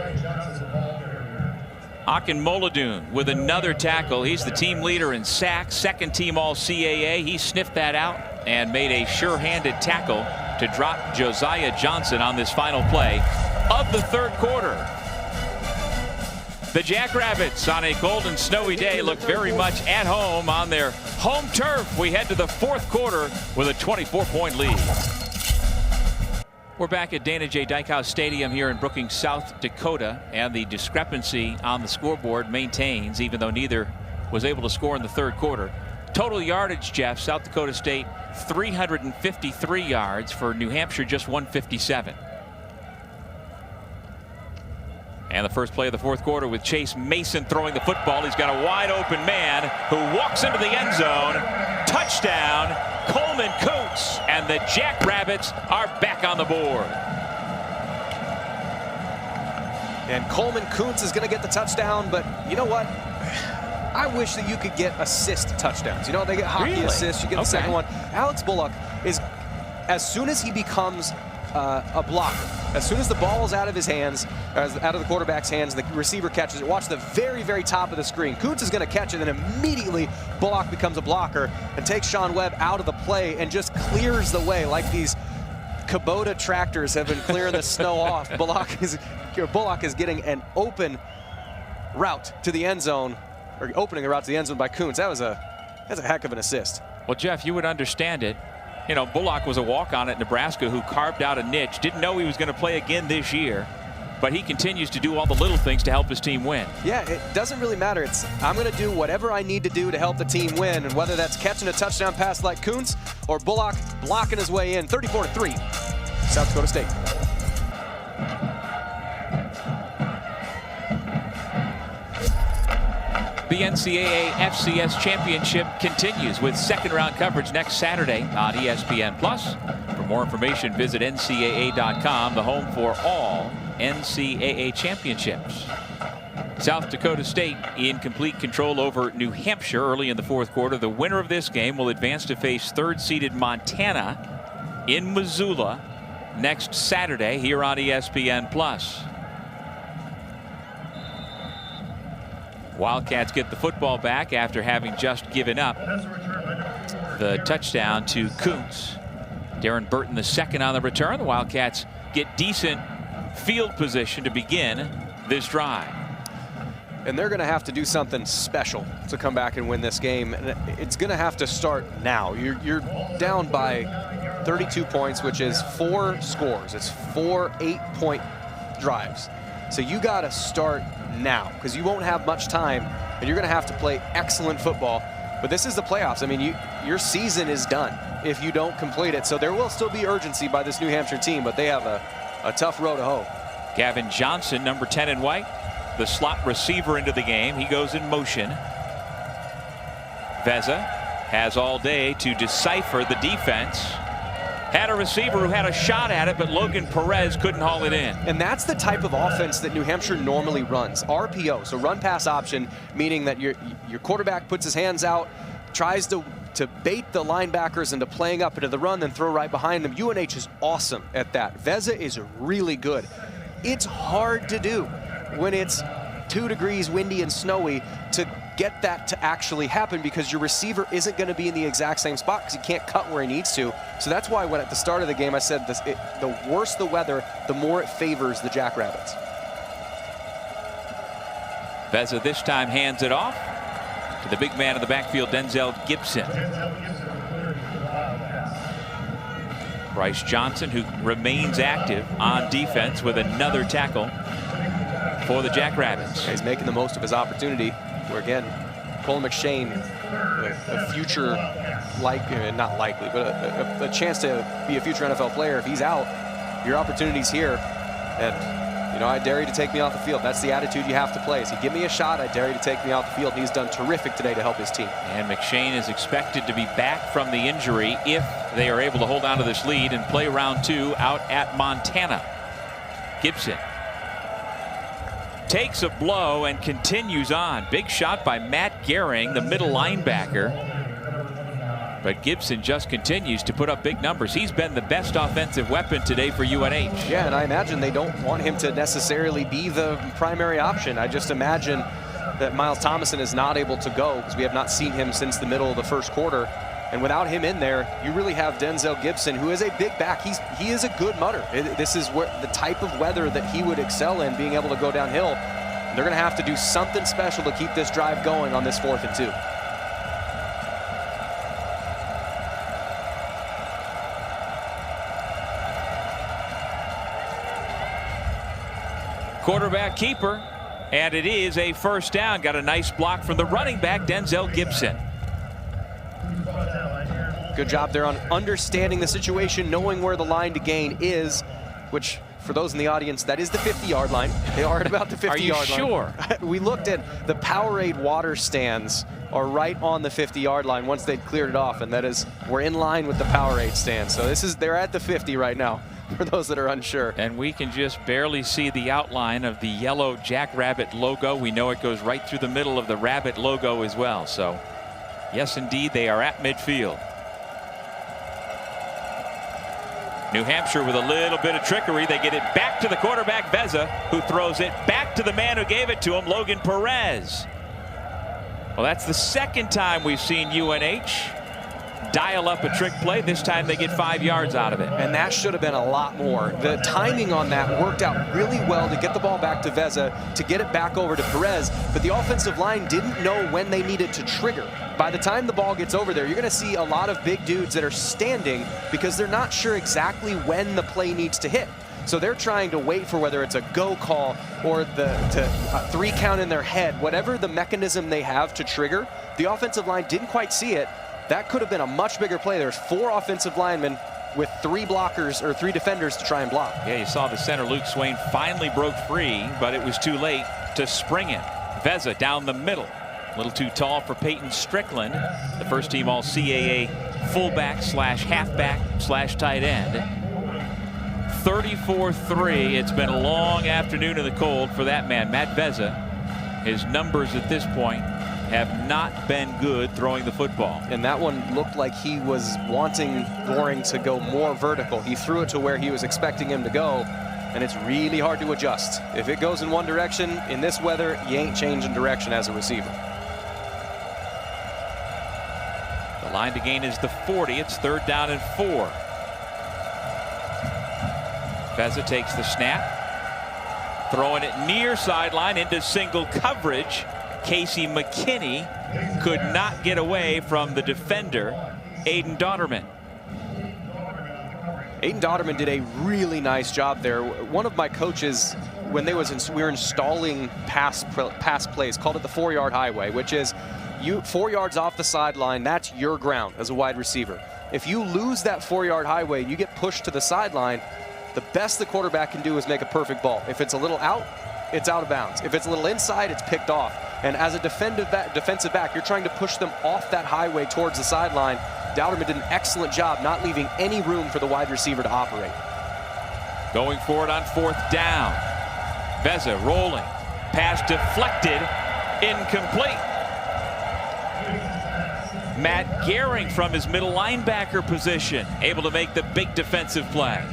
Akin Moladun with another tackle. He's the team leader in sacks, second team All-CAA. He sniffed that out and made a sure-handed tackle to drop Josiah Johnson on this final play of the third quarter. The Jackrabbits on a cold and snowy day look very much at home on their home turf. We head to the fourth quarter with a 24-point lead. We're back at Dana J. Dykhouse Stadium here in Brookings, South Dakota, and the discrepancy on the scoreboard maintains, even though neither was able to score in the third quarter. Total yardage, Jeff, South Dakota State 353 yards, for New Hampshire just 157. And the first play of the fourth quarter with Chase Mason throwing the football. He's got a wide open man who walks into the end zone. Touchdown, Coleman Kuntz, and the Jackrabbits are back on the board. And Coleman Kuntz is going to get the touchdown, but you know what? I wish that you could get assist touchdowns. You know, they get hockey assists, you get the second one. Alex Bullock is, as soon as he becomes a blocker, as soon as the ball is out of his hands, out of the quarterback's hands, the receiver catches it. Watch the very, very top of the screen. Kuntz is going to catch it, and immediately Bullock becomes a blocker and takes Sean Webb out of the play and just clears the way like these Kubota tractors have been clearing the snow off. Bullock is getting an open route to the end zone, or opening the route to the end zone by Kuntz. That's a heck of an assist. Well, Jeff, you would understand it. You know, Bullock was a walk-on at Nebraska who carved out a niche. Didn't know he was going to play again this year, but he continues to do all the little things to help his team win. Yeah, it doesn't really matter. It's, I'm going to do whatever I need to do to help the team win, and whether that's catching a touchdown pass like Kuntz or Bullock blocking his way in. 34-3, South Dakota State. The NCAA FCS Championship continues with second-round coverage next Saturday on ESPN+. For more information, visit ncaa.com, the home for all NCAA championships. South Dakota State in complete control over New Hampshire early in the fourth quarter. The winner of this game will advance to face third-seeded Montana in Missoula next Saturday here on ESPN+. Wildcats get the football back after having just given up the touchdown to Kuntz. Darren Burton the second on the return. The Wildcats get decent field position to begin this drive. And they're going to have to do something special to come back and win this game. And it's going to have to start now. You're down by 32 points, which is 4 scores. It's 4 8-point drives. So you got to start now, because you won't have much time, and you're going to have to play excellent football. But this is the playoffs. I mean, your season is done if you don't complete it. So there will still be urgency by this New Hampshire team, but they have a tough row to hoe. Gavin Johnson, number 10 in white, the slot receiver into the game. He goes in motion. Veza has all day to decipher the defense. Had a receiver who had a shot at it, but Logan Perez couldn't haul it in. And that's the type of offense that New Hampshire normally runs. RPO, so run pass option, meaning that your quarterback puts his hands out, tries to bait the linebackers into playing up into the run, then throw right behind them. UNH is awesome at that. Veza is really good. It's hard to do when it's 2 degrees windy and snowy to get that to actually happen, because your receiver isn't going to be in the exact same spot because he can't cut where he needs to. So that's why when at the start of the game I said the worse the weather, the more it favors the Jackrabbits. Veza this time hands it off to the big man in the backfield, Denzel Gibson. Bryce Johnson, who remains active on defense with another tackle. for the Jackrabbits. He's making the most of his opportunity. Where again, Cole McShane, a future, not likely, but a chance to be a future NFL player. If he's out, your opportunity's here. And, you know, I dare you to take me off the field. That's the attitude you have to play. If you give me a shot, I dare you to take me off the field. He's done terrific today to help his team. And McShane is expected to be back from the injury if they are able to hold on to this lead and play round 2 out at Montana. Gibson takes a blow and continues on. Big shot by Matt Gehring, the middle linebacker. But Gibson just continues to put up big numbers. He's been the best offensive weapon today for UNH. Yeah, and I imagine they don't want him to necessarily be the primary option. I just imagine that Miles Thomason is not able to go because we have not seen him since the middle of the first quarter. And without him in there, you really have Denzel Gibson, who is a big back. He is a good mutter. This is the type of weather that he would excel in, being able to go downhill. They're going to have to do something special to keep this drive going on this 4th and 2. Quarterback keeper, and it is a first down. Got a nice block from the running back, Denzel Gibson. Good job there on understanding the situation, knowing where the line to gain is, which for those in the audience, that is the 50-yard line. They are at about the 50-yard line. Are you sure? We looked at the Powerade water stands are right on the 50-yard line once they'd cleared it off, and that is, we're in line with the Powerade stands. So they're at the 50 right now, for those that are unsure. And we can just barely see the outline of the yellow Jackrabbit logo. We know it goes right through the middle of the rabbit logo as well. So yes, indeed, they are at midfield. New Hampshire with a little bit of trickery. They get it back to the quarterback, Veza, who throws it back to the man who gave it to him, Logan Perez. Well, that's the second time we've seen UNH dial up a trick play. This time they get 5 yards out of it. And that should have been a lot more. The timing on that worked out really well to get the ball back to Veza, to get it back over to Perez, but the offensive line didn't know when they needed to trigger. By the time the ball gets over there, you're going to see a lot of big dudes that are standing because they're not sure exactly when the play needs to hit. So they're trying to wait for whether it's a go call or a 3 count in their head, whatever the mechanism they have to trigger. The offensive line didn't quite see it. That could have been a much bigger play. There's 4 offensive linemen with 3 blockers or 3 defenders to try and block. Yeah, you saw the center, Luke Swain, finally broke free, but it was too late to spring it. Veza down the middle. A little too tall for Peyton Strickland, the first team All-CAA fullback slash halfback slash tight end. 34-3. It's been a long afternoon in the cold for that man, Matt Veza. His numbers at this point have not been good throwing the football. And that one looked like he was wanting Goring to go more vertical. He threw it to where he was expecting him to go, and it's really hard to adjust. If it goes in one direction, in this weather, you ain't changing direction as a receiver. The line to gain is the 40. It's 3rd down and 4. Veza takes the snap, throwing it near sideline into single coverage. Casey McKinney could not get away from the defender, Aiden Dotterman. Aiden Dotterman did a really nice job there. One of my coaches, when we were installing pass plays, called it the 4-yard highway, which is 4 yards off the sideline, that's your ground as a wide receiver. If you lose that 4-yard highway and you get pushed to the sideline, the best the quarterback can do is make a perfect ball. If it's a little out, it's out of bounds. If it's a little inside, it's picked off. And as a defensive back, you're trying to push them off that highway towards the sideline. Dowderman did an excellent job not leaving any room for the wide receiver to operate. Going forward on 4th down. Veza rolling. Pass deflected. Incomplete. Matt Gehring from his middle linebacker position, able to make the big defensive play.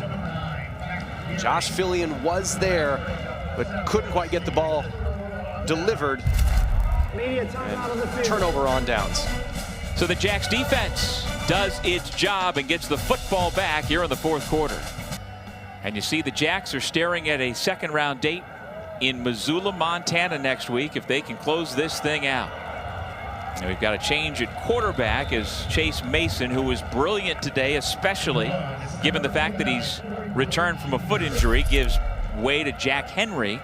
Josh Fillion was there, but couldn't quite get the ball delivered. And turnover on downs. So the Jacks defense does its job and gets the football back here in the 4th quarter. And you see the Jacks are staring at a 2nd-round date in Missoula, Montana next week if they can close this thing out. And we've got a change at quarterback as Chase Mason, who was brilliant today, especially given the fact that he's returned from a foot injury, gives way to Jack Henry.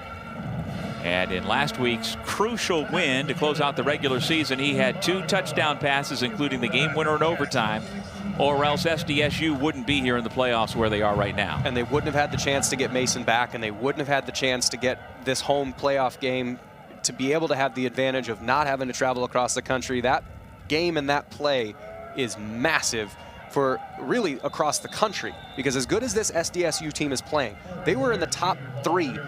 And in last week's crucial win to close out the regular season, he had 2 touchdown passes, including the game winner in overtime, or else SDSU wouldn't be here in the playoffs where they are right now. And they wouldn't have had the chance to get Mason back, and they wouldn't have had the chance to get this home playoff game, to be able to have the advantage of not having to travel across the country. That game and that play is massive for really across the country, because as good as this SDSU team is playing, they were in the top 3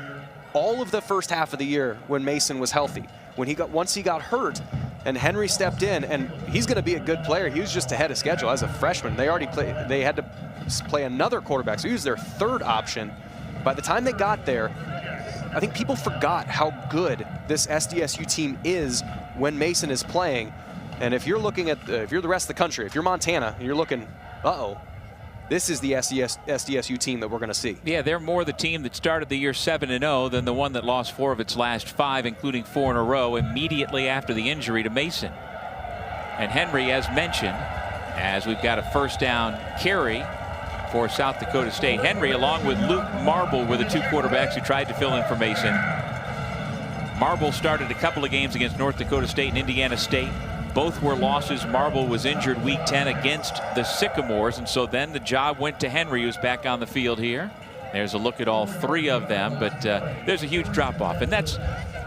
all of the first half of the year when Mason was healthy. Once he got hurt and Henry stepped in, and he's going to be a good player. He was just ahead of schedule as a freshman. They had to play another quarterback, so he was their 3rd option. By the time they got there, I think people forgot how good this SDSU team is when Mason is playing. And if you're looking at, if you're the rest of the country, if you're Montana, and you're looking, uh-oh, this is the SDSU team that we're going to see. Yeah, they're more the team that started the year 7-0 than the one that lost 4 of its last 5, including 4 in a row, immediately after the injury to Mason. And Henry, as mentioned, as we've got a first down carry for South Dakota State. Henry, along with Luke Marble, were the 2 quarterbacks who tried to fill in for Mason. Marble started a couple of games against North Dakota State and Indiana State. Both were losses. Marble was injured week 10 against the Sycamores, and so then the job went to Henry, who's back on the field here. There's a look at all 3 of them, but there's a huge drop-off, and that's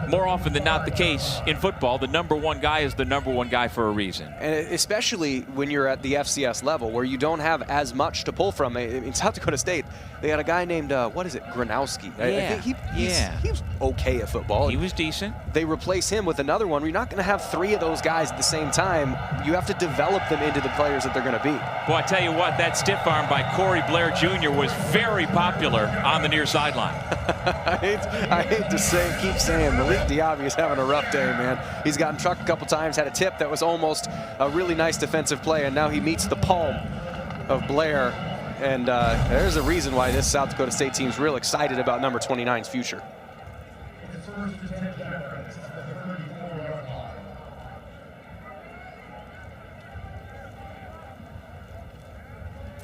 more often than not the case in football. The number 1 guy is the number 1 guy for a reason. And especially when you're at the FCS level, where you don't have as much to pull from. In South Dakota State, they had a guy named, what is it, Gronowski. Yeah. I think he was okay at football. He was decent. They replace him with another one. You're not going to have 3 of those guys at the same time. You have to develop them into the players that they're going to be. Boy, I tell you what, that stiff arm by Corey Blair Jr. was very popular on the near sideline. I hate to keep saying, Malik Diaby is having a rough day, man. He's gotten trucked a couple times, had a tip that was almost a really nice defensive play, and now he meets the palm of Blair. And there's a reason why this South Dakota State team's real excited about number 29's future.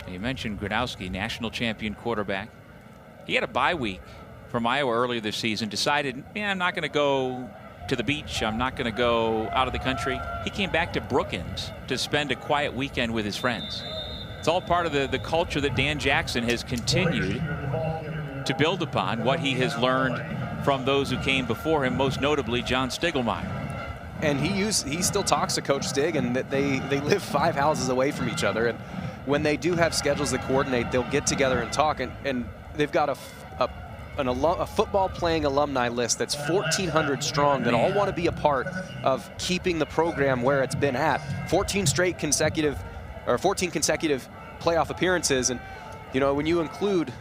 You mentioned Gronowski, national champion quarterback. He had a bye week from Iowa earlier this season, decided, yeah, I'm not going to go to the beach. I'm not going to go out of the country. He came back to Brookings to spend a quiet weekend with his friends. It's all part of the culture that Dan Jackson has continued to build upon, what he has learned from those who came before him, most notably John Stiglmeyer. And he still talks to Coach Stig, and that they live 5 houses away from each other. And when they do have schedules that coordinate, they'll get together and talk. And they've got a football playing alumni list that's 1,400 strong that all want to be a part of keeping the program where it's been at. 14 consecutive playoff appearances. And, you know, when you include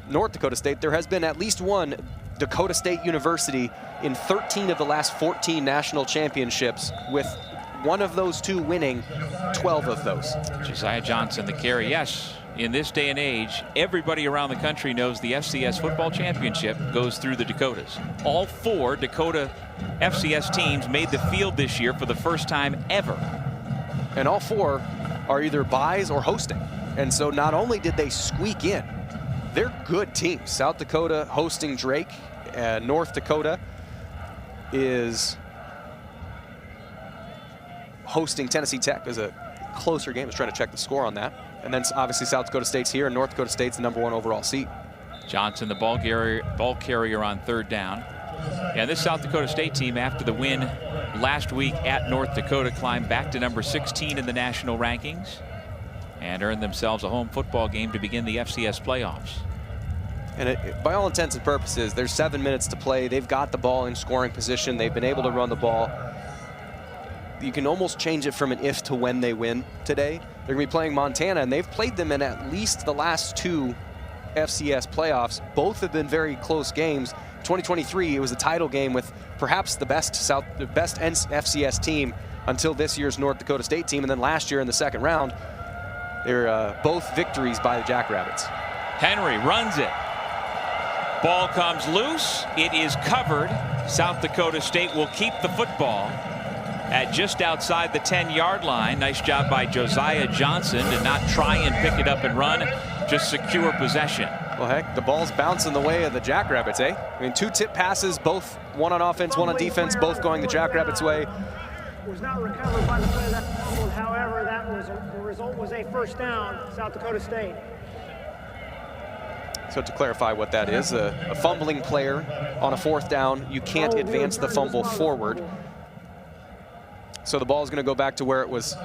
North Dakota State, there has been at least one Dakota State University in 13 of the last 14 national championships, with one of those 2 winning 12 of those. Josiah Johnson, the carry. Yes, in this day and age, everybody around the country knows the FCS football championship goes through the Dakotas. All 4 Dakota FCS teams made the field this year for the first time ever. And all 4 are either byes or hosting. And so not only did they squeak in, they're good teams. South Dakota hosting Drake. North Dakota is hosting Tennessee Tech. As a closer game. I was trying to check the score on that. And then obviously South Dakota State's here, and North Dakota State's the #1 overall seed. Johnson, the ball carrier on 3rd down. And this South Dakota State team, after the win last week at North Dakota, climbed back to number 16 in the national rankings and earned themselves a home football game to begin the FCS playoffs. And by all intents and purposes, there's 7 minutes to play. They've got the ball in scoring position. They've been able to run the ball. You can almost change it from an if to when they win today. They're going to be playing Montana, and they've played them in at least the last 2 FCS playoffs. Both have been very close games. 2023, it was a title game with perhaps the best FCS team until this year's North Dakota State team. And then last year in the second round, they're both victories by the Jackrabbits. Henry runs it. Ball comes loose. It is covered. South Dakota State will keep the football at just outside the 10-yard line. Nice job by Josiah Johnson to not try and pick it up and run, just secure possession. Well, heck, the ball's bouncing the way of the Jackrabbits, eh? I mean, 2 tip passes, both one on offense, one on defense, both going the Jackrabbits' way. Was not recovered by the player that fumbled. However, the result was a first down, South Dakota State. So to clarify what that is, a fumbling player on a 4th down, you can't advance the fumble forward. So the ball is going to go back to where it was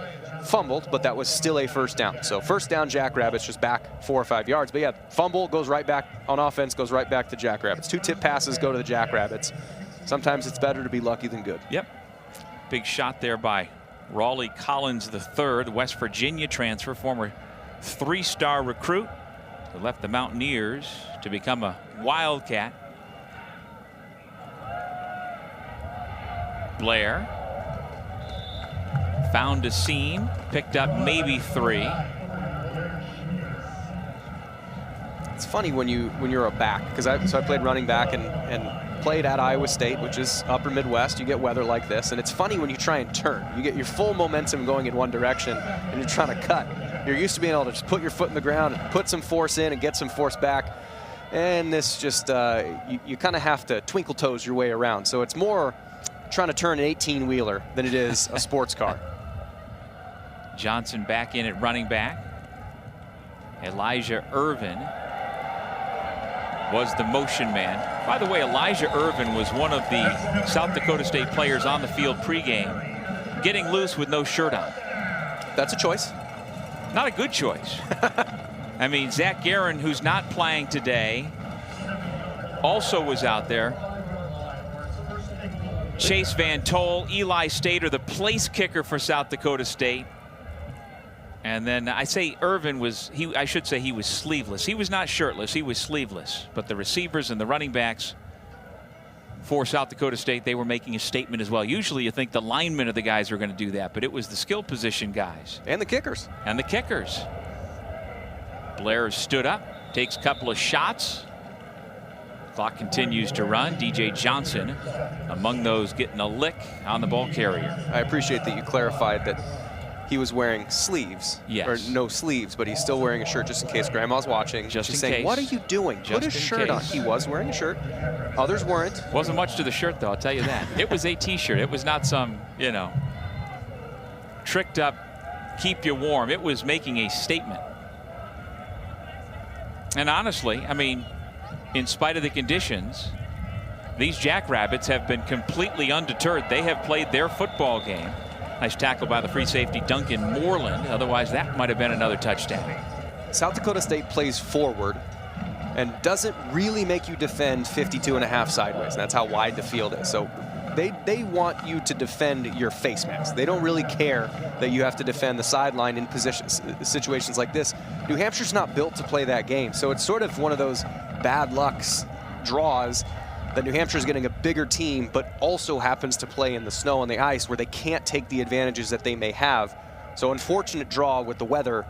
fumbled, but that was still a first down. So first down, Jackrabbits, just back 4 or 5 yards. But yeah, fumble goes right back on offense, goes right back to Jackrabbits. 2 tip passes go to the Jackrabbits. Sometimes it's better to be lucky than good. Yep. Big shot there by Raleigh Collins III, West Virginia transfer, former 3-star recruit who left the Mountaineers to become a Wildcat. Blair found a seam, picked up maybe 3. It's funny when you're a back, because I played running back and played at Iowa State, which is upper Midwest. You get weather like this, and it's funny when you try and turn. You get your full momentum going in one direction, and you're trying to cut. You're used to being able to just put your foot in the ground, and put some force in, and get some force back. And this just, you kind of have to twinkle toes your way around. So it's more trying to turn an 18-wheeler than it is a sports car. Johnson back in at running back. Elijah Irvin was the motion man. By the way, Elijah Irvin was one of the South Dakota State players on the field pregame, getting loose with no shirt on. That's a choice. Not a good choice. I mean, Zach Guerin, who's not playing today, also was out there. Chase Van Tol, Eli Stater, the place kicker for South Dakota State. And then I say Irvin was, I should say he was sleeveless. He was not shirtless, he was sleeveless. But the receivers and the running backs for South Dakota State, they were making a statement as well. Usually you think the linemen are the guys who are going to do that, but it was the skill position guys. And the kickers. And the kickers. Blair stood up, takes a couple of shots. Clock continues to run. DJ Johnson among those getting a lick on the ball carrier. I appreciate that you clarified that he was wearing sleeves, yes, or no sleeves, but he's still wearing a shirt just in case Grandma's watching. Just She's in saying, case. "What are you doing? Put his shirt on." He was wearing a shirt. Others weren't. Wasn't much to the shirt, though, I'll tell you that. It was a T-shirt. It was not some, you know, tricked up, keep you warm. It was making a statement. And honestly, I mean, in spite of the conditions, these Jackrabbits have been completely undeterred. They have played their football game. Nice tackle by the free safety Duncan Moreland. Otherwise, that might have been another touchdown. South Dakota State plays forward and doesn't really make you defend 52.5 sideways. And that's how wide the field is. So they want you to defend your face mask. They don't really care that you have to defend the sideline in situations like this. New Hampshire's not built to play that game. So it's sort of one of those bad lucks draws that New Hampshire's getting a bigger team, but also happens to play in the snow and the ice where they can't take the advantages that they may have. So unfortunate draw with the weather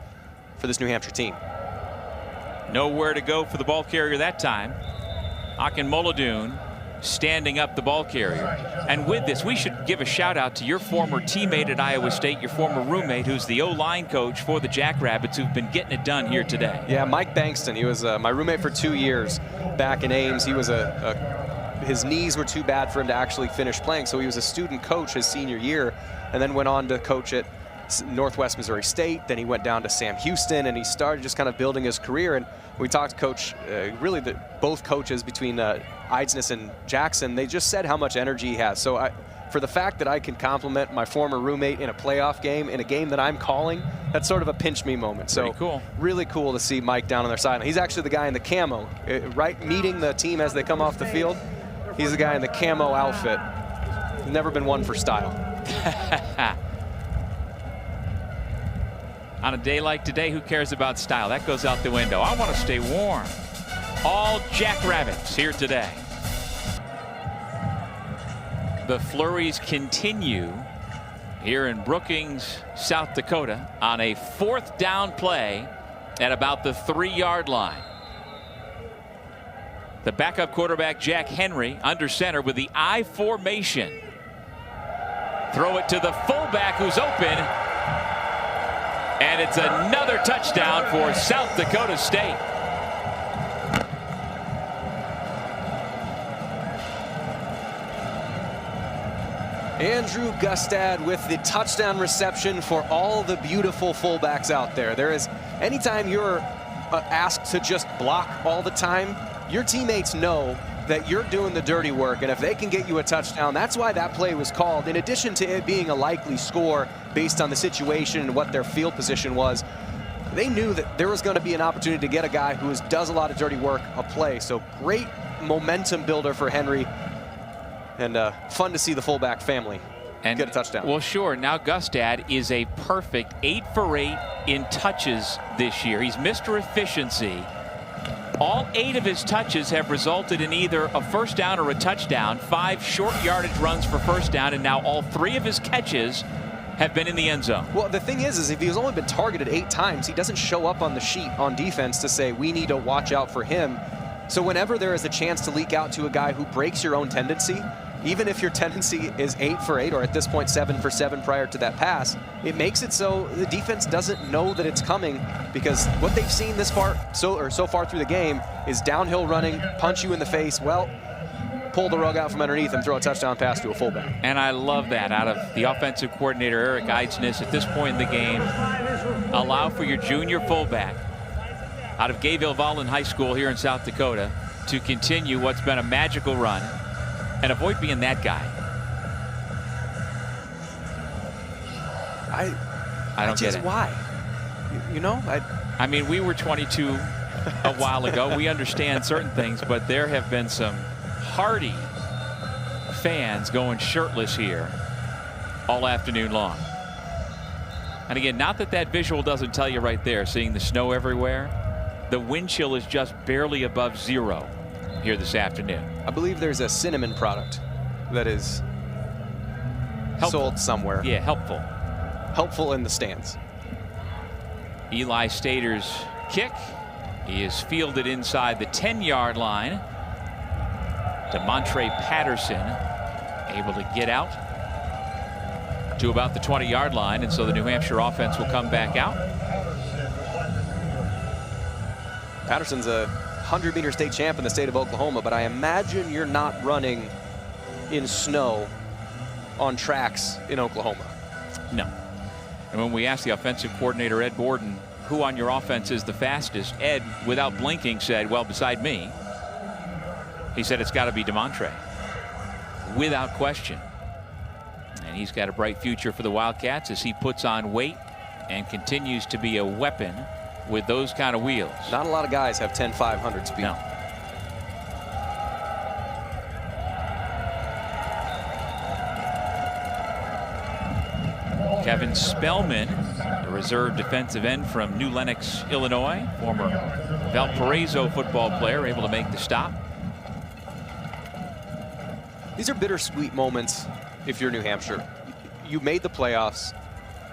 for this New Hampshire team. Nowhere to go for the ball carrier that time. Akin Mullidoon standing up the ball carrier. And with this, we should give a shout out to your former teammate at Iowa State, your former roommate, who's the O-line coach for the Jackrabbits, who've been getting it done here today. Yeah, Mike Bankston. He was my roommate for 2 years back in Ames. He was his knees were too bad for him to actually finish playing, so he was a student coach his senior year, and then went on to coach at Northwest Missouri State. Then he went down to Sam Houston, and he started just kind of building his career. And we talked to Coach, really both coaches between Eidsness and Jackson, they just said how much energy he has. So for the fact that I can compliment my former roommate in a playoff game, in a game that I'm calling, that's sort of a pinch me moment. So pretty cool. Really cool to see Mike down on their sideline. He's actually the guy in the camo, right, meeting the team as they come off the field. He's the guy in the camo outfit. Never been one for style. On a day like today, who cares about style? That goes out the window. I want to stay warm. All Jackrabbits here today. The flurries continue here in Brookings, South Dakota, on a 4th down play at about the 3-yard line. The backup quarterback, Jack Henry, under center with the I formation. Throw it to the fullback who's open. And it's another touchdown for South Dakota State. Andrew Gustad with the touchdown reception for all the beautiful fullbacks out there. Anytime you're asked to just block all the time, your teammates know that you're doing the dirty work, and if they can get you a touchdown, that's why that play was called. In addition to it being a likely score based on the situation and what their field position was, they knew that there was going to be an opportunity to get a guy who does a lot of dirty work a play. So great momentum builder for Henry. And fun to see the fullback family get a touchdown. Well, sure. Now Gustad is a perfect 8 for 8 in touches this year. He's Mr. Efficiency. All 8 of his touches have resulted in either a first down or a touchdown. 5 short yardage runs for first down, and now all 3 of his catches have been in the end zone. Well, the thing is if he's only been targeted 8 times, he doesn't show up on the sheet on defense to say we need to watch out for him. So whenever there is a chance to leak out to a guy who breaks your own tendency, even if your tendency is 8 for 8, or at this point 7 for 7 prior to that pass, it makes it so the defense doesn't know that it's coming, because what they've seen so far through the game is downhill running, punch you in the face, well, pull the rug out from underneath and throw a touchdown pass to a fullback. And I love that out of the offensive coordinator, Eric Eidsness, at this point in the game. Allow for your junior fullback out of Gayville-Volland High School here in South Dakota to continue what's been a magical run and avoid being that guy. I don't get it. Why? You know, I mean, we were 22 a while ago. We understand certain things, but there have been some hardy fans going shirtless here all afternoon long. And again, not that visual doesn't tell you right there, seeing the snow everywhere. The wind chill is just barely above 0 here this afternoon. I believe there's a cinnamon product that is sold somewhere. Yeah, helpful. Helpful in the stands. Eli Stater's kick. He is fielded inside the 10-yard line. DeMontre Patterson able to get out to about the 20-yard line, and so the New Hampshire offense will come back out. Patterson's a 100-meter state champ in the state of Oklahoma, but I imagine you're not running in snow on tracks in Oklahoma. No. And when we asked the offensive coordinator, Ed Borden, who on your offense is the fastest, Ed, without blinking, said, well, beside me. He said it's got to be DeMontre, without question. And he's got a bright future for the Wildcats as he puts on weight and continues to be a weapon with those kind of wheels. Not a lot of guys have 10.500 speed. No. Kevin Spellman, the reserve defensive end from New Lenox, Illinois, former Valparaiso football player, able to make the stop. These are bittersweet moments if you're New Hampshire. You made the playoffs,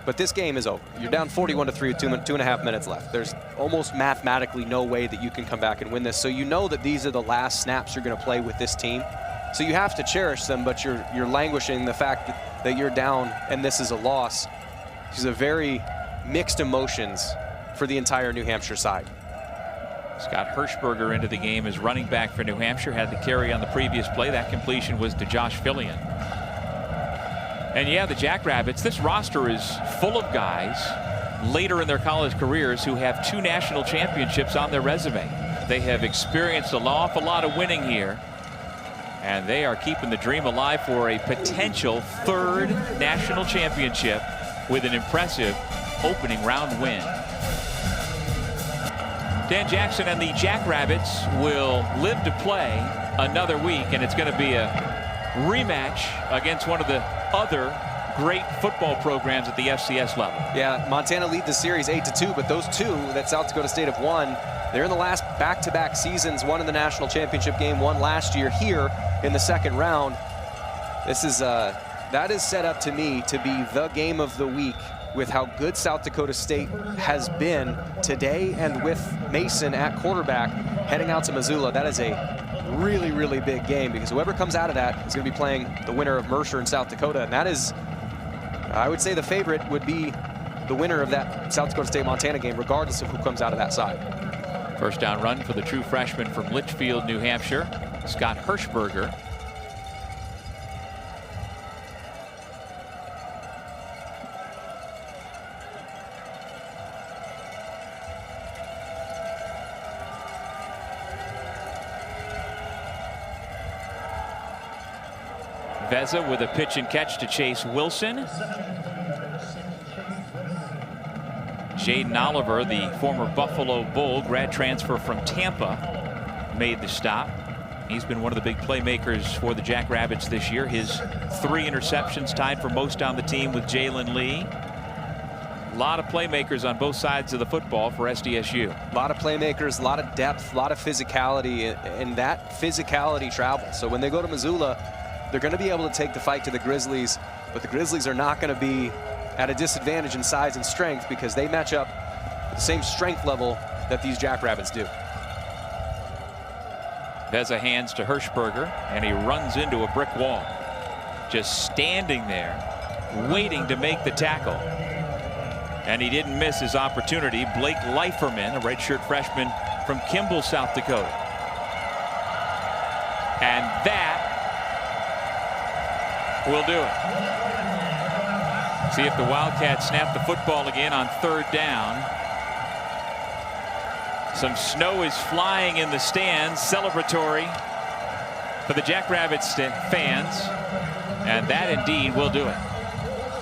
but this game is over. You're down 41-3 with 2.5 minutes left. There's almost mathematically no way that you can come back and win this. So you know that these are the last snaps you're going to play with this team. So you have to cherish them, but you're languishing the fact that you're down and this is a loss. These are very mixed emotions for the entire New Hampshire side. Scott Hirschberger into the game as running back for New Hampshire, had the carry on the previous play. That completion was to Josh Fillion. And yeah, the Jackrabbits, this roster is full of guys later in their college careers who have 2 national championships on their resume. They have experienced an awful lot of winning here, and they are keeping the dream alive for a potential 3rd national championship with an impressive opening round win. Dan Jackson and the Jackrabbits will live to play another week, and it's going to be a rematch against one of the other great football programs at the FCS level. Yeah, Montana lead the series 8-2, but those 2 that South Dakota State have won, they're in the last back-to-back seasons, one in the national championship game, one last year here in the 2nd round. This is that is set up to me to be the game of the week with how good South Dakota State has been today, and with Mason at quarterback heading out to Missoula. That is a really, really big game, because whoever comes out of that is going to be playing the winner of Mercer and South Dakota, and that is, I would say, the favorite would be the winner of that South Dakota State-Montana game, regardless of who comes out of that side. First down run for the true freshman from Litchfield, New Hampshire, Scott Hirschberger. Veza with a pitch and catch to Chase Wilson. Jaden Oliver, the former Buffalo Bull grad transfer from Tampa, made the stop. He's been one of the big playmakers for the Jackrabbits this year. His 3 interceptions tied for most on the team with Jalen Lee. A lot of playmakers on both sides of the football for SDSU. A lot of playmakers, a lot of depth, a lot of physicality, and that physicality travels. So when they go to Missoula, they're going to be able to take the fight to the Grizzlies, but the Grizzlies are not going to be at a disadvantage in size and strength because they match up at the same strength level that these Jackrabbits do. Veza hands to Hirschberger, and he runs into a brick wall. Just standing there, waiting to make the tackle. And he didn't miss his opportunity. Blake Leiferman, a redshirt freshman from Kimball, South Dakota. And that will do it. See if the Wildcats snap the football again on 3rd down. Some snow is flying in the stands, celebratory for the Jackrabbits fans, and that indeed will do it.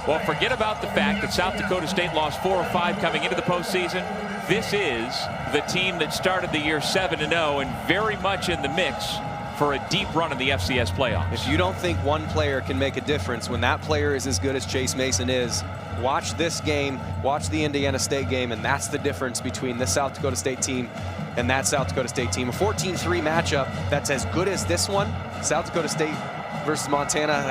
Well, forget about the fact that South Dakota State lost 4 or 5 coming into the postseason. This is the team that started the year 7-0 and very much in the mix for a deep run in the FCS playoffs. If you don't think one player can make a difference when that player is as good as Chase Mason is, watch this game, watch the Indiana State game, and that's the difference between this South Dakota State team and that South Dakota State team. A 14-3 matchup that's as good as this one, South Dakota State versus Montana,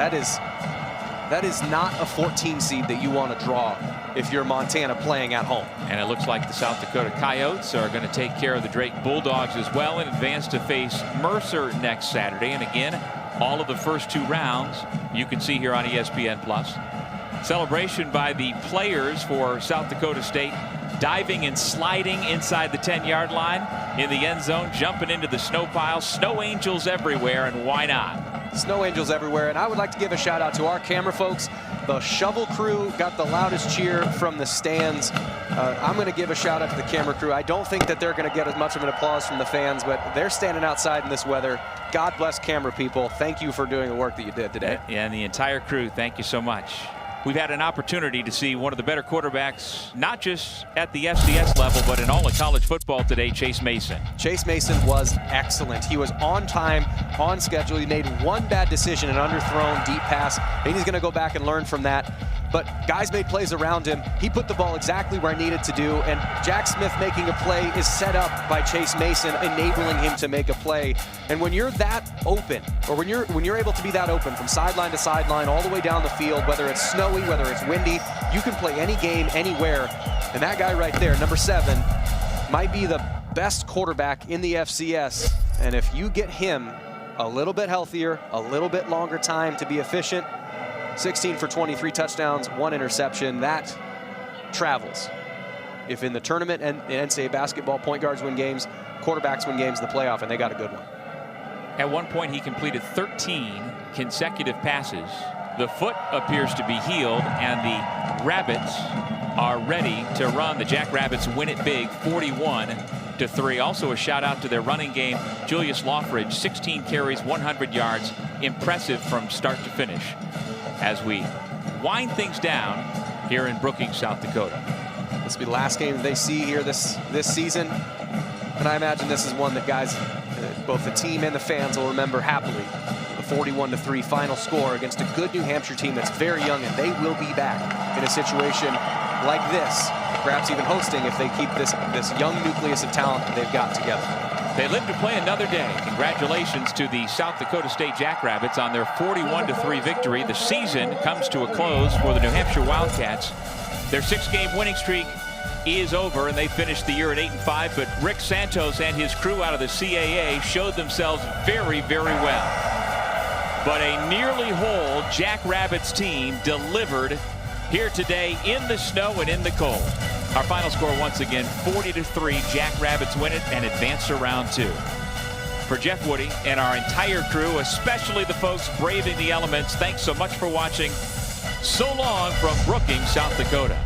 that is not a 14 seed that you want to draw if you're Montana playing at home. And it looks like the South Dakota Coyotes are going to take care of the Drake Bulldogs as well in advance to face Mercer next Saturday. And again, all of the first 2 rounds you can see here on ESPN+. Celebration by the players for South Dakota State, diving and sliding inside the 10-yard line in the end zone, jumping into the snow pile. Snow angels everywhere, and why not? Snow angels everywhere. And I would like to give a shout out to our camera folks. The shovel crew got the loudest cheer from the stands. I'm going to give a shout out to the camera crew. I don't think that they're going to get as much of an applause from the fans, but they're standing outside in this weather. God bless camera people. Thank you for doing the work that you did today. And the entire crew, thank you so much. We've had an opportunity to see one of the better quarterbacks, not just at the FCS level, but in all of college football today, Chase Mason. Chase Mason was excellent. He was on time, on schedule. He made one bad decision, an underthrown deep pass, and he's going to go back and learn from that. But guys made plays around him. He put the ball exactly where he needed to do, and Jack Smith making a play is set up by Chase Mason, enabling him to make a play. And when you're that open, or when you're able to be that open from sideline to sideline all the way down the field, whether it's snowy, whether it's windy, you can play any game, anywhere. And that guy right there, number 7, might be the best quarterback in the FCS. And if you get him a little bit healthier, a little bit longer time to be efficient, 16 for 23 touchdowns, 1 interception, that travels. If in the tournament and in NCAA basketball, point guards win games, quarterbacks win games in the playoff, and they got a good one. At one point, he completed 13 consecutive passes. The foot appears to be healed, and the Rabbits are ready to run. The Jackrabbits win it big, 41-3. Also a shout out to their running game. Julius Loffridge, 16 carries, 100 yards. Impressive from start to finish. As we wind things down here in Brookings, South Dakota. This will be the last game they see here this season. And I imagine this is one that guys, both the team and the fans will remember happily. The 41-3 final score against a good New Hampshire team that's very young, and they will be back in a situation like this, perhaps even hosting if they keep this young nucleus of talent that they've got together. They live to play another day. Congratulations to the South Dakota State Jackrabbits on their 41-3 victory. The season comes to a close for the New Hampshire Wildcats. Their 6-game winning streak is over, and they finished the year at 8-5, but Rick Santos and his crew out of the CAA showed themselves very, very well. But a nearly whole Jackrabbits team delivered here today in the snow and in the cold. Our final score once again, 40-3. Jackrabbits win it and advance to round 2. For Jeff Woody and our entire crew, especially the folks braving the elements, thanks so much for watching. So long from Brookings, South Dakota.